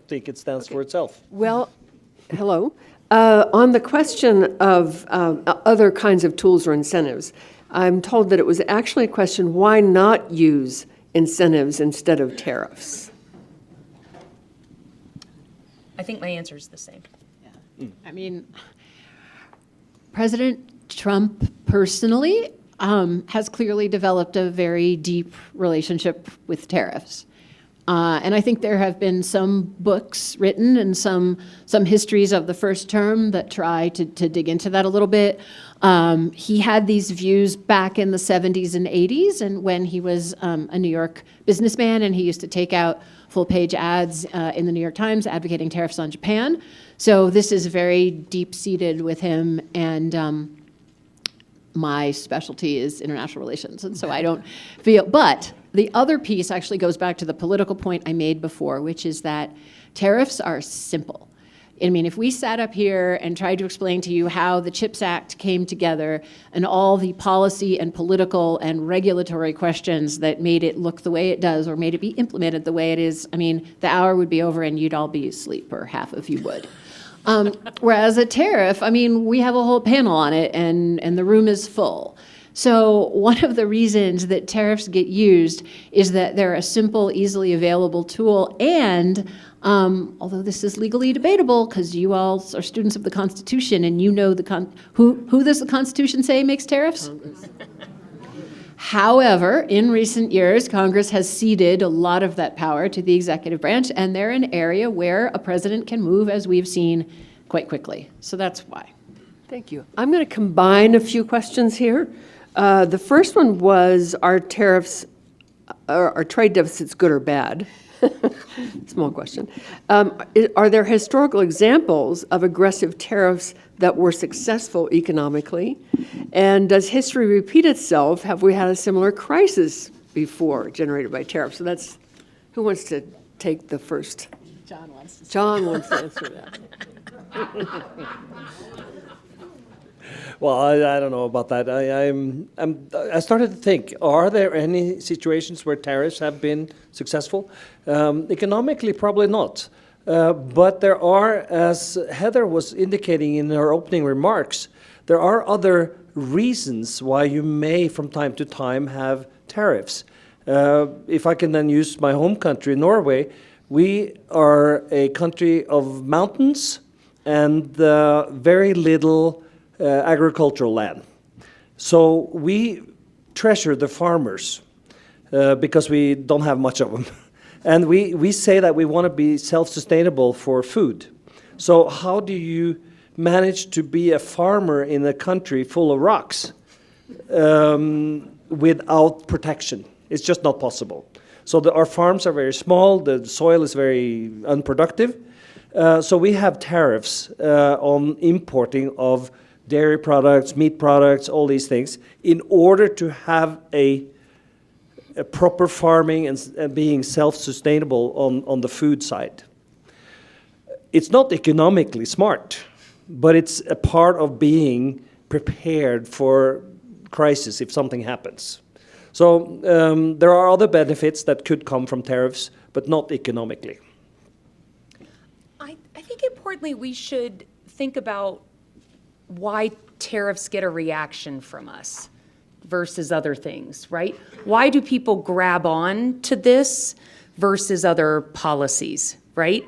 think it stands for itself. Well, hello. On the question of other kinds of tools or incentives, I'm told that it was actually a question, why not use incentives instead of tariffs? I think my answer is the same. President Trump personally has clearly developed a very deep relationship with tariffs. And I think there have been some books written and some histories of the first term that try to dig into that a little bit. He had these views back in the 70s and 80s, and when he was a New York businessman, and he used to take out full-page ads in the New York Times advocating tariffs on Japan. So this is very deep-seated with him, and my specialty is international relations, and so I don't feel, but the other piece actually goes back to the political point I made before, which is that tariffs are simple. If we sat up here and tried to explain to you how the CHIPS Act came together and all the policy and political and regulatory questions that made it look the way it does or made it be implemented the way it is, the hour would be over and you'd all be asleep, or half of you would. Whereas a tariff, we have a whole panel on it and the room is full. So one of the reasons that tariffs get used is that they're a simple, easily available tool, and although this is legally debatable because you all are students of the Constitution and you know who does the Constitution say makes tariffs? Congress. However, in recent years, Congress has ceded a lot of that power to the executive branch, and they're an area where a president can move, as we've seen, quite quickly. So that's why. Thank you. I'm going to combine a few questions here. The first one was, are tariffs, are trade deficits good or bad? Small question. Are there historical examples of aggressive tariffs that were successful economically? And does history repeat itself? Have we had a similar crisis before generated by tariffs? So that's, who wants to take the first? John wants to. John wants to answer that. Well, I don't know about that. I started to think, are there any situations where tariffs have been successful? Economically, probably not. But there are, as Heather was indicating in her opening remarks, there are other reasons why you may, from time to time, have tariffs. If I can then use my home country, Norway, we are a country of mountains and very little agricultural land. So we treasure the farmers because we don't have much of them. And we say that we want to be self-sustainable for food. So how do you manage to be a farmer in a country full of rocks without protection? It's just not possible. So our farms are very small, the soil is very unproductive. So we have tariffs on importing of dairy products, meat products, all these things, in order to have a proper farming and being self-sustainable on the food side. It's not economically smart, but it's a part of being prepared for crisis if something happens. So there are other benefits that could come from tariffs, but not economically. I think importantly we should think about why tariffs get a reaction from us versus other things, right? Why do people grab on to this versus other policies, right?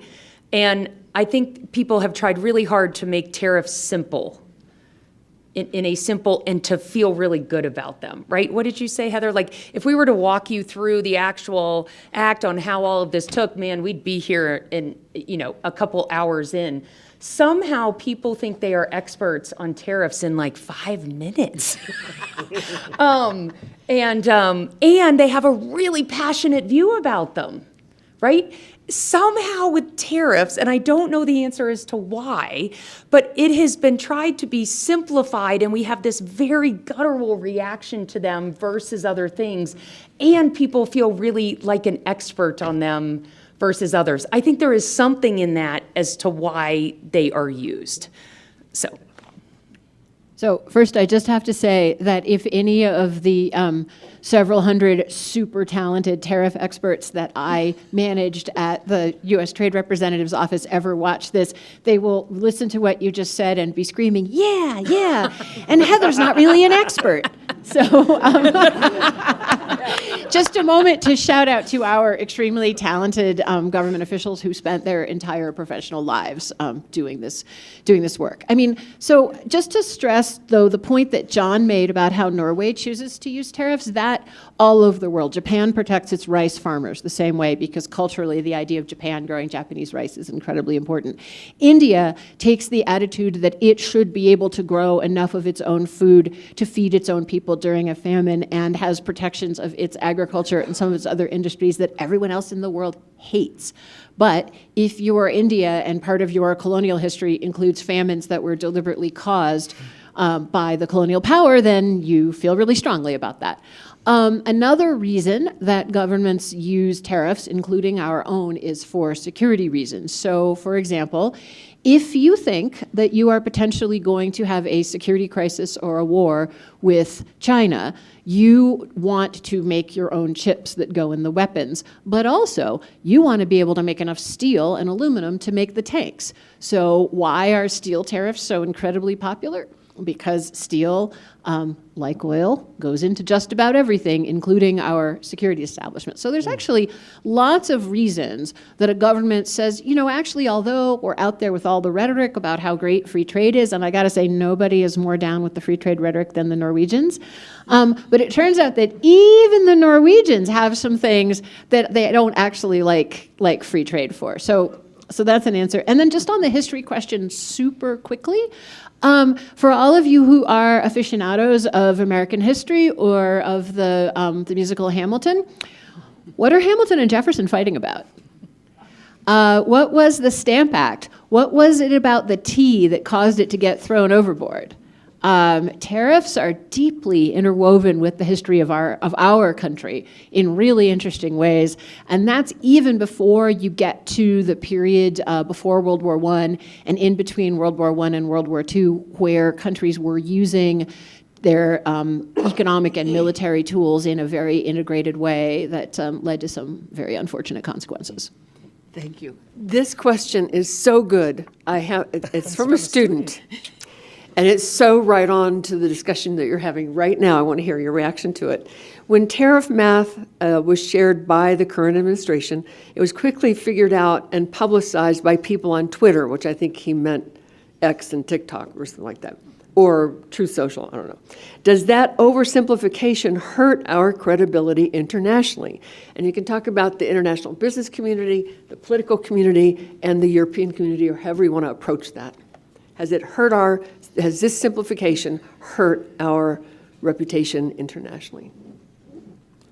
And I think people have tried really hard to make tariffs simple. In a simple and to feel really good about them, right? What did you say, Heather? Like, if we were to walk you through the actual act on how all of this took, man, we'd be here in, a couple hours in. Somehow people think they are experts on tariffs in like 5 minutes. And they have a really passionate view about them, right? Somehow with tariffs, and I don't know the answer as to why, but it has been tried to be simplified, and we have this very guttural reaction to them versus other things, and people feel really like an expert on them versus others. I think there is something in that as to why they are used. So first, I just have to say that if any of the several hundred super talented tariff experts that I managed at the U.S. Trade Representative's office ever watch this, they will listen to what you just said and be screaming, yeah, yeah, and Heather's not really an expert. So just a moment to shout out to our extremely talented government officials who spent their entire professional lives doing this work. I mean, so just to stress, though, the point that John made about how Norway chooses to use tariffs, that all over the world. Japan protects its rice farmers the same way because culturally the idea of Japan growing Japanese rice is incredibly important. India takes the attitude that it should be able to grow enough of its own food to feed its own people during a famine and has protections of its agriculture and some of its other industries that everyone else in the world hates. But if you are India and part of your colonial history includes famines that were deliberately caused by the colonial power, then you feel really strongly about that. Another reason that governments use tariffs, including our own, is for security reasons. So, for example, if you think that you are potentially going to have a security crisis or a war with China, you want to make your own chips that go in the weapons, but also you want to be able to make enough steel and aluminum to make the tanks. So why are steel tariffs so incredibly popular? Because steel, like oil, goes into just about everything, including our security establishment. So there's actually lots of reasons that a government says, actually, although we're out there with all the rhetoric about how great free trade is, and I gotta say, nobody is more down with the free trade rhetoric than the Norwegians, but it turns out that even the Norwegians have some things that they don't actually like free trade for. So that's an answer. And then just on the history question super quickly, for all of you who are aficionados of American history or of the musical Hamilton, what are Hamilton and Jefferson fighting about? What was the Stamp Act? What was it about the tea that caused it to get thrown overboard? Tariffs are deeply interwoven with the history of our country in really interesting ways, and that's even before you get to the period before World War I and in between World War I and World War II, where countries were using their economic and military tools in a very integrated way that led to some very unfortunate consequences. Thank you. This question is so good. It's from a student. And it's so right on to the discussion that you're having right now. I want to hear your reaction to it. When tariff math was shared by the current administration, it was quickly figured out and publicized by people on Twitter, which I think he meant X and TikTok or something like that, or Truth Social, I don't know. Does that oversimplification hurt our credibility internationally? And you can talk about the international business community, the political community, and the European community, or however you want to approach that. Has this simplification hurt our reputation internationally?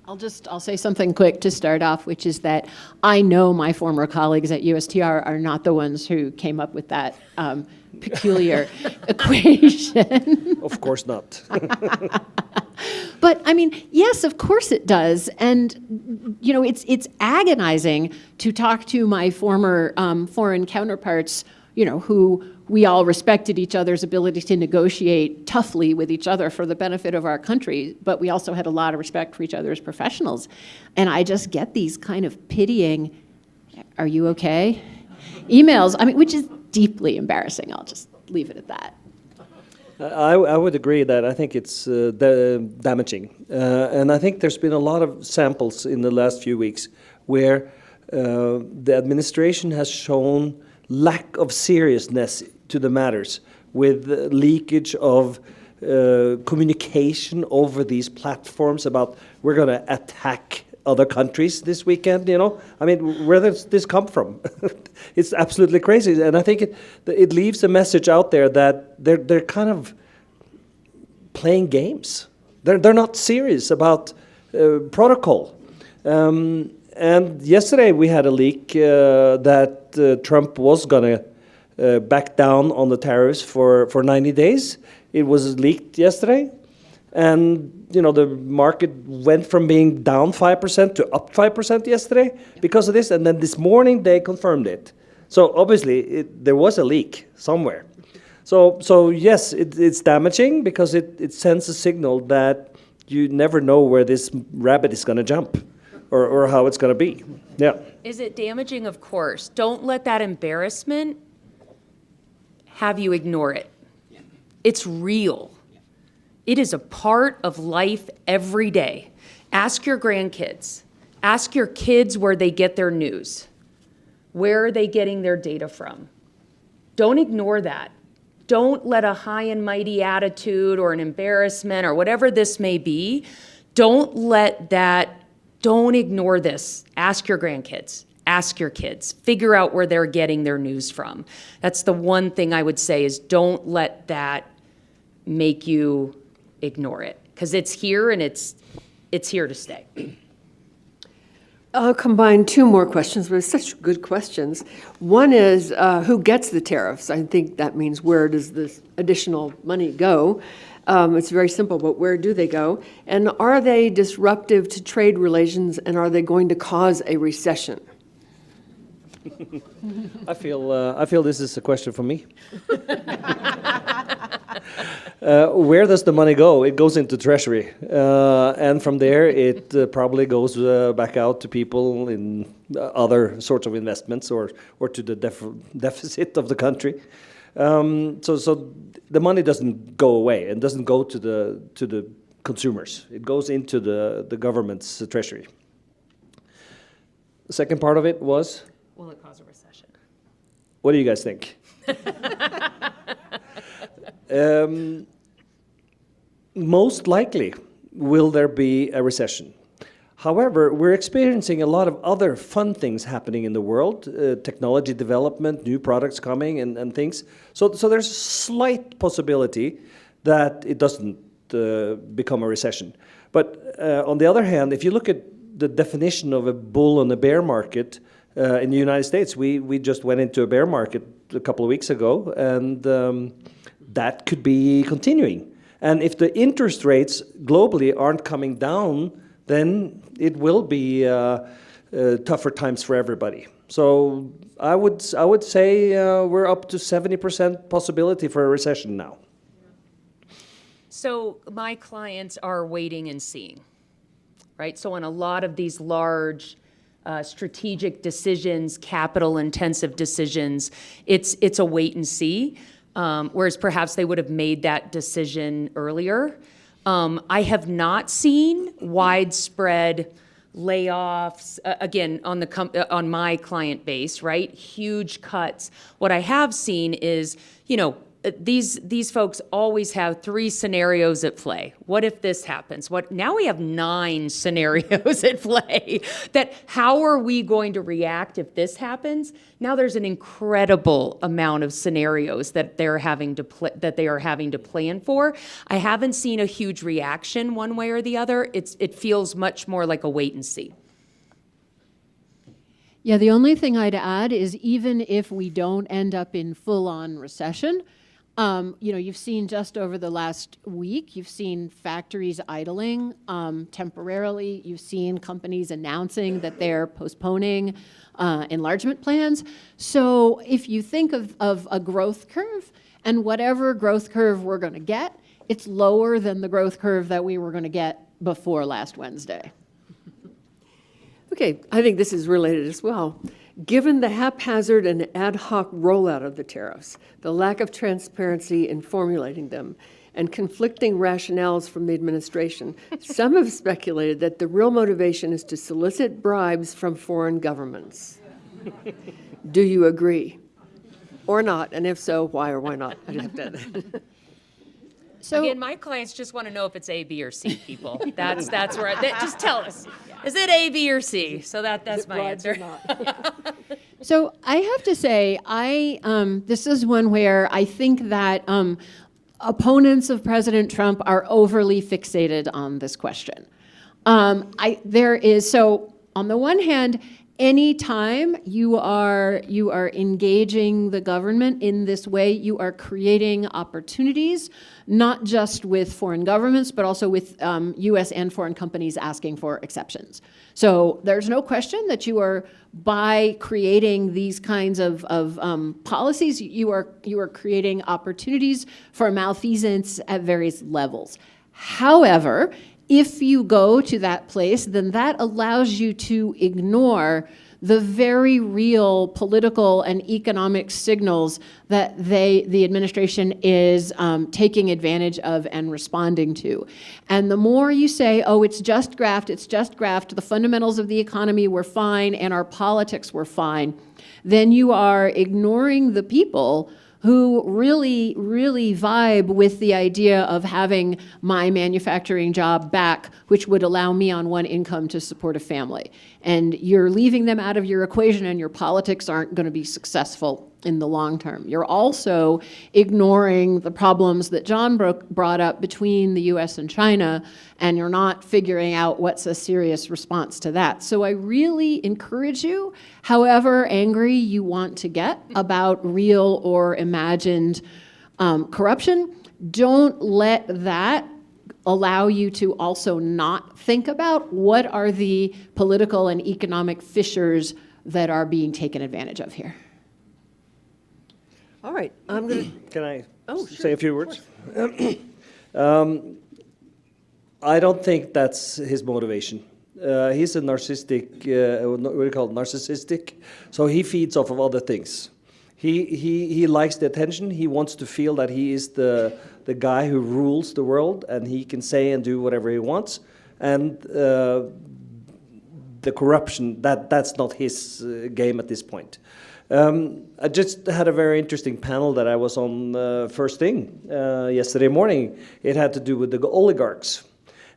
I'll say something quick to start off, which is that I know my former colleagues at USTR are not the ones who came up with that peculiar equation. Of course not. But I mean, yes, of course it does. And, it's agonizing to talk to my former foreign counterparts, who we all respected each other's ability to negotiate toughly with each other for the benefit of our country, but we also had a lot of respect for each other as professionals. And I just get these kind of pitying, are you okay? Emails, which is deeply embarrassing. I'll just leave it at that. I would agree that I think it's damaging. And I think there's been a lot of samples in the last few weeks where the administration has shown lack of seriousness to the matters, with leakage of communication over these platforms about we're going to attack other countries this weekend, you know? I mean, where does this come from? It's absolutely crazy. And I think it leaves a message out there that they're kind of playing games. They're not serious about protocol. And yesterday we had a leak that Trump was going to back down on the tariffs for 90 days. It was leaked yesterday. And, you know, the market went from being down 5% to up 5% yesterday because of this. And then this morning they confirmed it. So obviously there was a leak somewhere. So yes, it's damaging because it sends a signal that you never know where this rabbit is going to jump or how it's going to be. Yeah. Is it damaging? Of course. Don't let that embarrassment have you ignore it. It's real. It is a part of life every day. Ask your grandkids. Ask your kids where they get their news. Where are they getting their data from? Don't ignore that. Don't let a high and mighty attitude or an embarrassment or whatever this may be, don't ignore this. Ask your grandkids. Ask your kids. Figure out where they're getting their news from. That's the one thing I would say is don't let that make you ignore it, because it's here and it's here to stay. I'll combine two more questions, but it's such good questions. One is, who gets the tariffs? I think that means where does this additional money go? It's very simple, but where do they go? And are they disruptive to trade relations, and are they going to cause a recession? I feel this is a question for me. Where does the money go? It goes into Treasury, and from there it probably goes back out to people in other sorts of investments or to the deficit of the country. So the money doesn't go away and doesn't go to the consumers. It goes into the government's treasury. The second part of it was? Will it cause a recession? What do you guys think? Most likely, will there be a recession? However, we're experiencing a lot of other fun things happening in the world, technology development, new products coming and things. So there's a slight possibility that it doesn't become a recession. But on the other hand, if you look at the definition of a bull and a bear market, in the United States, we just went into a bear market a couple of weeks ago, and that could be continuing. And if the interest rates globally aren't coming down, then it will be tougher times for everybody. So I would say we're up to 70% possibility for a recession now. So my clients are waiting and seeing, right? So on a lot of these large strategic decisions, capital-intensive decisions, it's a wait and see, whereas perhaps they would have made that decision earlier. I have not seen widespread layoffs, again, on my client base, right? Huge cuts. What I have seen is, these folks always have 3 scenarios at play. What if this happens? Now we have 9 scenarios at play. That how are we going to react if this happens? Now there's an incredible amount of scenarios that they are having to plan for. I haven't seen a huge reaction one way or the other. It feels much more like a wait and see. Yeah, the only thing I'd add is even if we don't end up in full-on recession, you've seen just over the last week, you've seen factories idling temporarily. You've seen companies announcing that they're postponing enlargement plans. So if you think of a growth curve, and whatever growth curve we're going to get, it's lower than the growth curve that we were going to get before last Wednesday. Okay, I think this is related as well. Given the haphazard and ad hoc rollout of the tariffs, the lack of transparency in formulating them, and conflicting rationales from the administration, some have speculated that the real motivation is to solicit bribes from foreign governments. Do you agree? or not? And if so, why or why not? I just have to- So Again, my clients just want to know if it's A, B, or C, people. That's where, just tell us. Is it A, B, or C? So that's my Rides or answer. not? So I have to say, this is one where I think that opponents of President Trump are overly fixated on this question. So on the one hand, anytime you are engaging the government in this way, you are creating opportunities, not just with foreign governments, but also with U.S. and foreign companies asking for exceptions. So there's no question that you are, by creating these kinds of policies, you are creating opportunities for malfeasance at various levels. However, if you go to that place, then that allows you to ignore the very real political and economic signals that the administration is taking advantage of and responding to. And the more you say, oh, it's just graft, the fundamentals of the economy were fine and our politics were fine, then you are ignoring the people who really, really vibe with the idea of having my manufacturing job back, which would allow me on one income to support a family. And you're leaving them out of your equation, and your politics aren't going to be successful in the long term. You're also ignoring the problems that John brought up between the US and China, and you're not figuring out what's a serious response to that. So I really encourage you, however angry you want to get about real or imagined corruption, don't let that allow you to also not think about what are the political and economic fissures that are being taken advantage of here. All right, I'm going to, Can I Oh, say a few words? I don't think that's his motivation. He's a narcissistic, what do you call it, narcissistic? So he feeds off of other things. He likes the attention. He wants to feel that he is the guy who rules the world, and he can say and do whatever he wants. And the corruption, that's not his game at this point. I just had a very interesting panel that I was on first thing yesterday morning. It had to do with the oligarchs.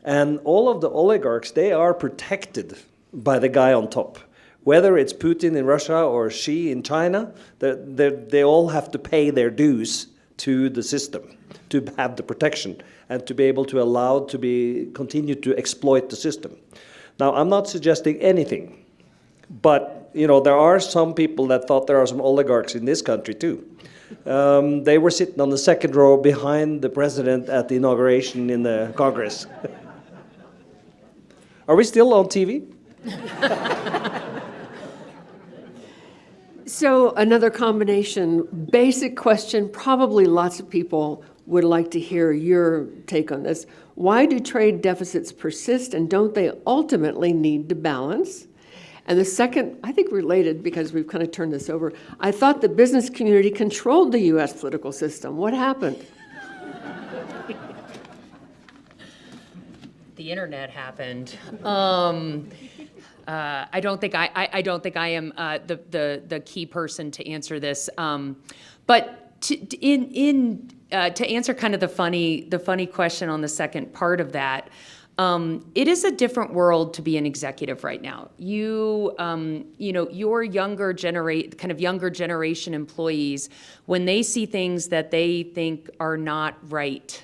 And all of the oligarchs, they are protected by the guy on top. Whether it's Putin in Russia or Xi in China, they all have to pay their dues to the system to have the protection and to be able to allow to continue to exploit the system. Now, I'm not suggesting anything, but there are some people that thought there are some oligarchs in this country too. They were sitting on the second row behind the president at the inauguration in the Congress. Are we still on TV? so another combination, basic question, probably lots of people would like to hear your take on this. Why do trade deficits persist, and don't they ultimately need to balance? And the second, I think related, because we've kind of turned this over, I thought the business community controlled the U.S. political system. What happened? The internet happened. I don't think I am the key person to answer this. But to answer kind of the funny question on the second part of that, it is a different world to be an executive right now. Your younger generation employees, when they see things that they think are not right,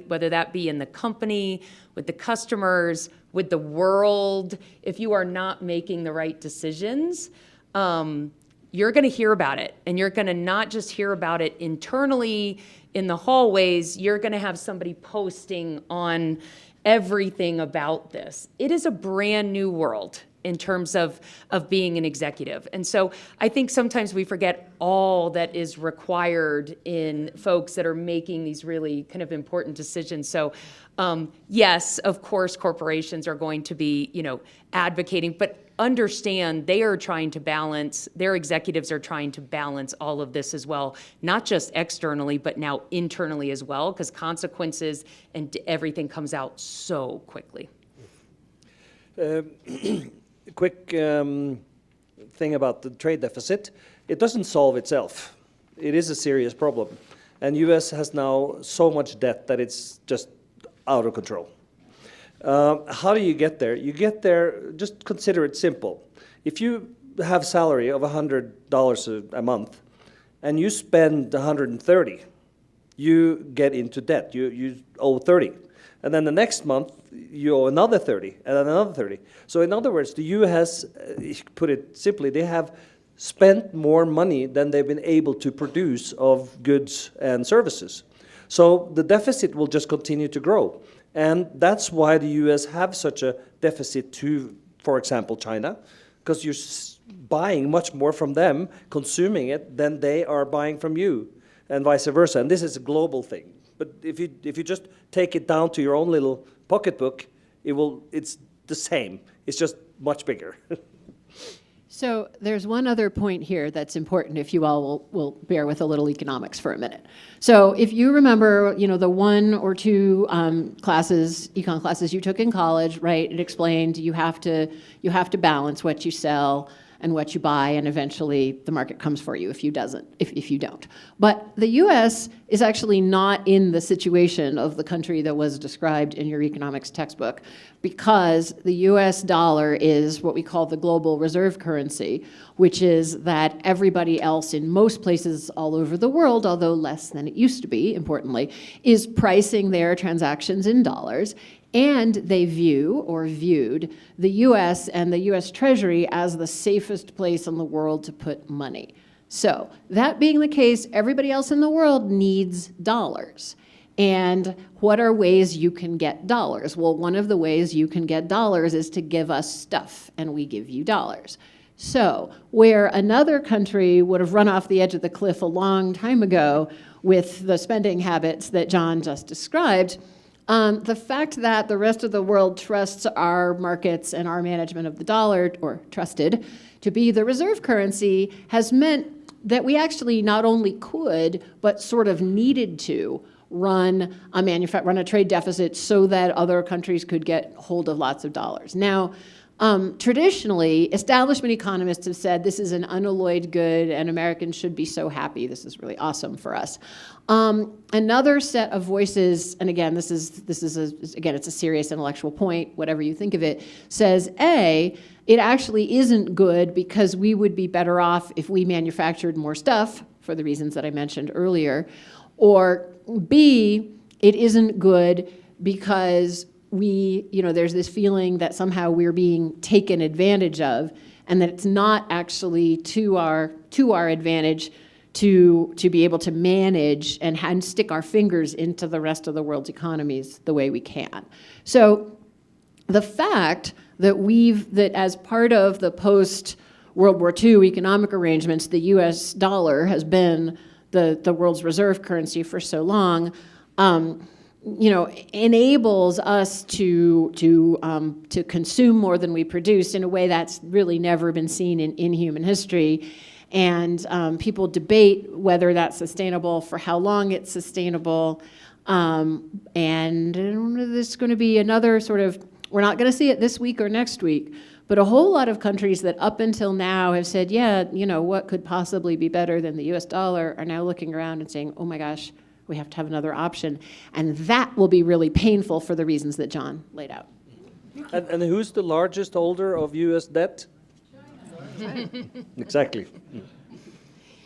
whether that be in the company, with the customers, with the world, if you are not making the right decisions, you're going to hear about it. And you're going to not just hear about it internally in the hallways, you're going to have somebody posting on everything about this. It is a brand new world in terms of being an executive. And so I think sometimes we forget all that is required in folks that are making these really kind of important decisions. So yes, of course, corporations are going to be, advocating, but understand they are trying to balance, their executives are trying to balance all of this as well, not just externally, but now internally as well, because consequences and everything comes out so quickly. Quick thing about the trade deficit. It doesn't solve itself. it is a serious problem. And U.S. has now so much debt that it's just out of control. How do you get there? You get there, just consider it simple. If you have salary of $100 a month and you spend $130, you get into debt. You owe 30. And then the next month, you owe another 30, and then another 30. So in other words, the U.S., put it simply, they have spent more money than they've been able to produce of goods and services. So the deficit will just continue to grow. And that's why the U.S. have such a deficit to, for example, China, because you're buying much more from them, consuming it, than they are buying from you, and vice versa. And this is a global thing. But if you just take it down to your own little pocketbook, it's the same. It's just much bigger. So there's one other point here that's important if you all will bear with a little economics for a minute. So if you remember, the 1 or 2 econ classes you took in college, right? It explained you have to balance what you sell and what you buy, and eventually the market comes for you if you don't. But the U.S. is actually not in the situation of the country that was described in your economics textbook, because the U.S. dollar is what we call the global reserve currency, which is that everybody else in most places all over the world, although less than it used to be, importantly, is pricing their transactions in dollars. And they viewed the U.S. and the U.S. Treasury as the safest place in the world to put money. So that being the case, everybody else in the world needs dollars. And what are ways you can get dollars? Well, one of the ways you can get dollars is to give us stuff, and we give you dollars. So where another country would have run off the edge of the cliff a long time ago with the spending habits that John just described, the fact that the rest of the world trusts our markets and our management of the dollar, or trusted, to be the reserve currency has meant that we actually not only could, but sort of needed to run a trade deficit so that other countries could get hold of lots of dollars. Now, traditionally, establishment economists have said this is an unalloyed good and Americans should be so happy. This is really awesome for us. Another set of voices, and again, it's a serious intellectual point, whatever you think of it, says A, it actually isn't good because we would be better off if we manufactured more stuff for the reasons that I mentioned earlier, or B, it isn't good because there's this feeling that somehow we're being taken advantage of, and that it's not actually to our advantage to be able to manage and stick our fingers into the rest of the world's economies the way we can. So the fact that as part of the post-World War II economic arrangements, the US dollar has been the world's reserve currency for so long, enables us to consume more than we produce in a way that's really never been seen in human history. And people debate whether that's sustainable, for how long it's sustainable. And there's going to be another we're not going to see it this week or next week, but a whole lot of countries that up until now have said, what could possibly be better than the US dollar, are now looking around and saying, oh my gosh, we have to have another option. And that will be really painful for the reasons that John laid out. And who's the largest holder of US debt? Exactly.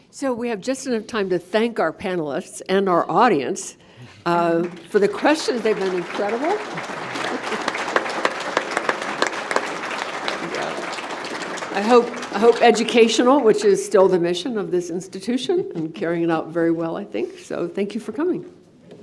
So we have just enough time to thank our panelists and our audience for the questions. They've been incredible. I hope educational, which is still the mission of this institution, and carrying it out very well, I think. So thank you for coming.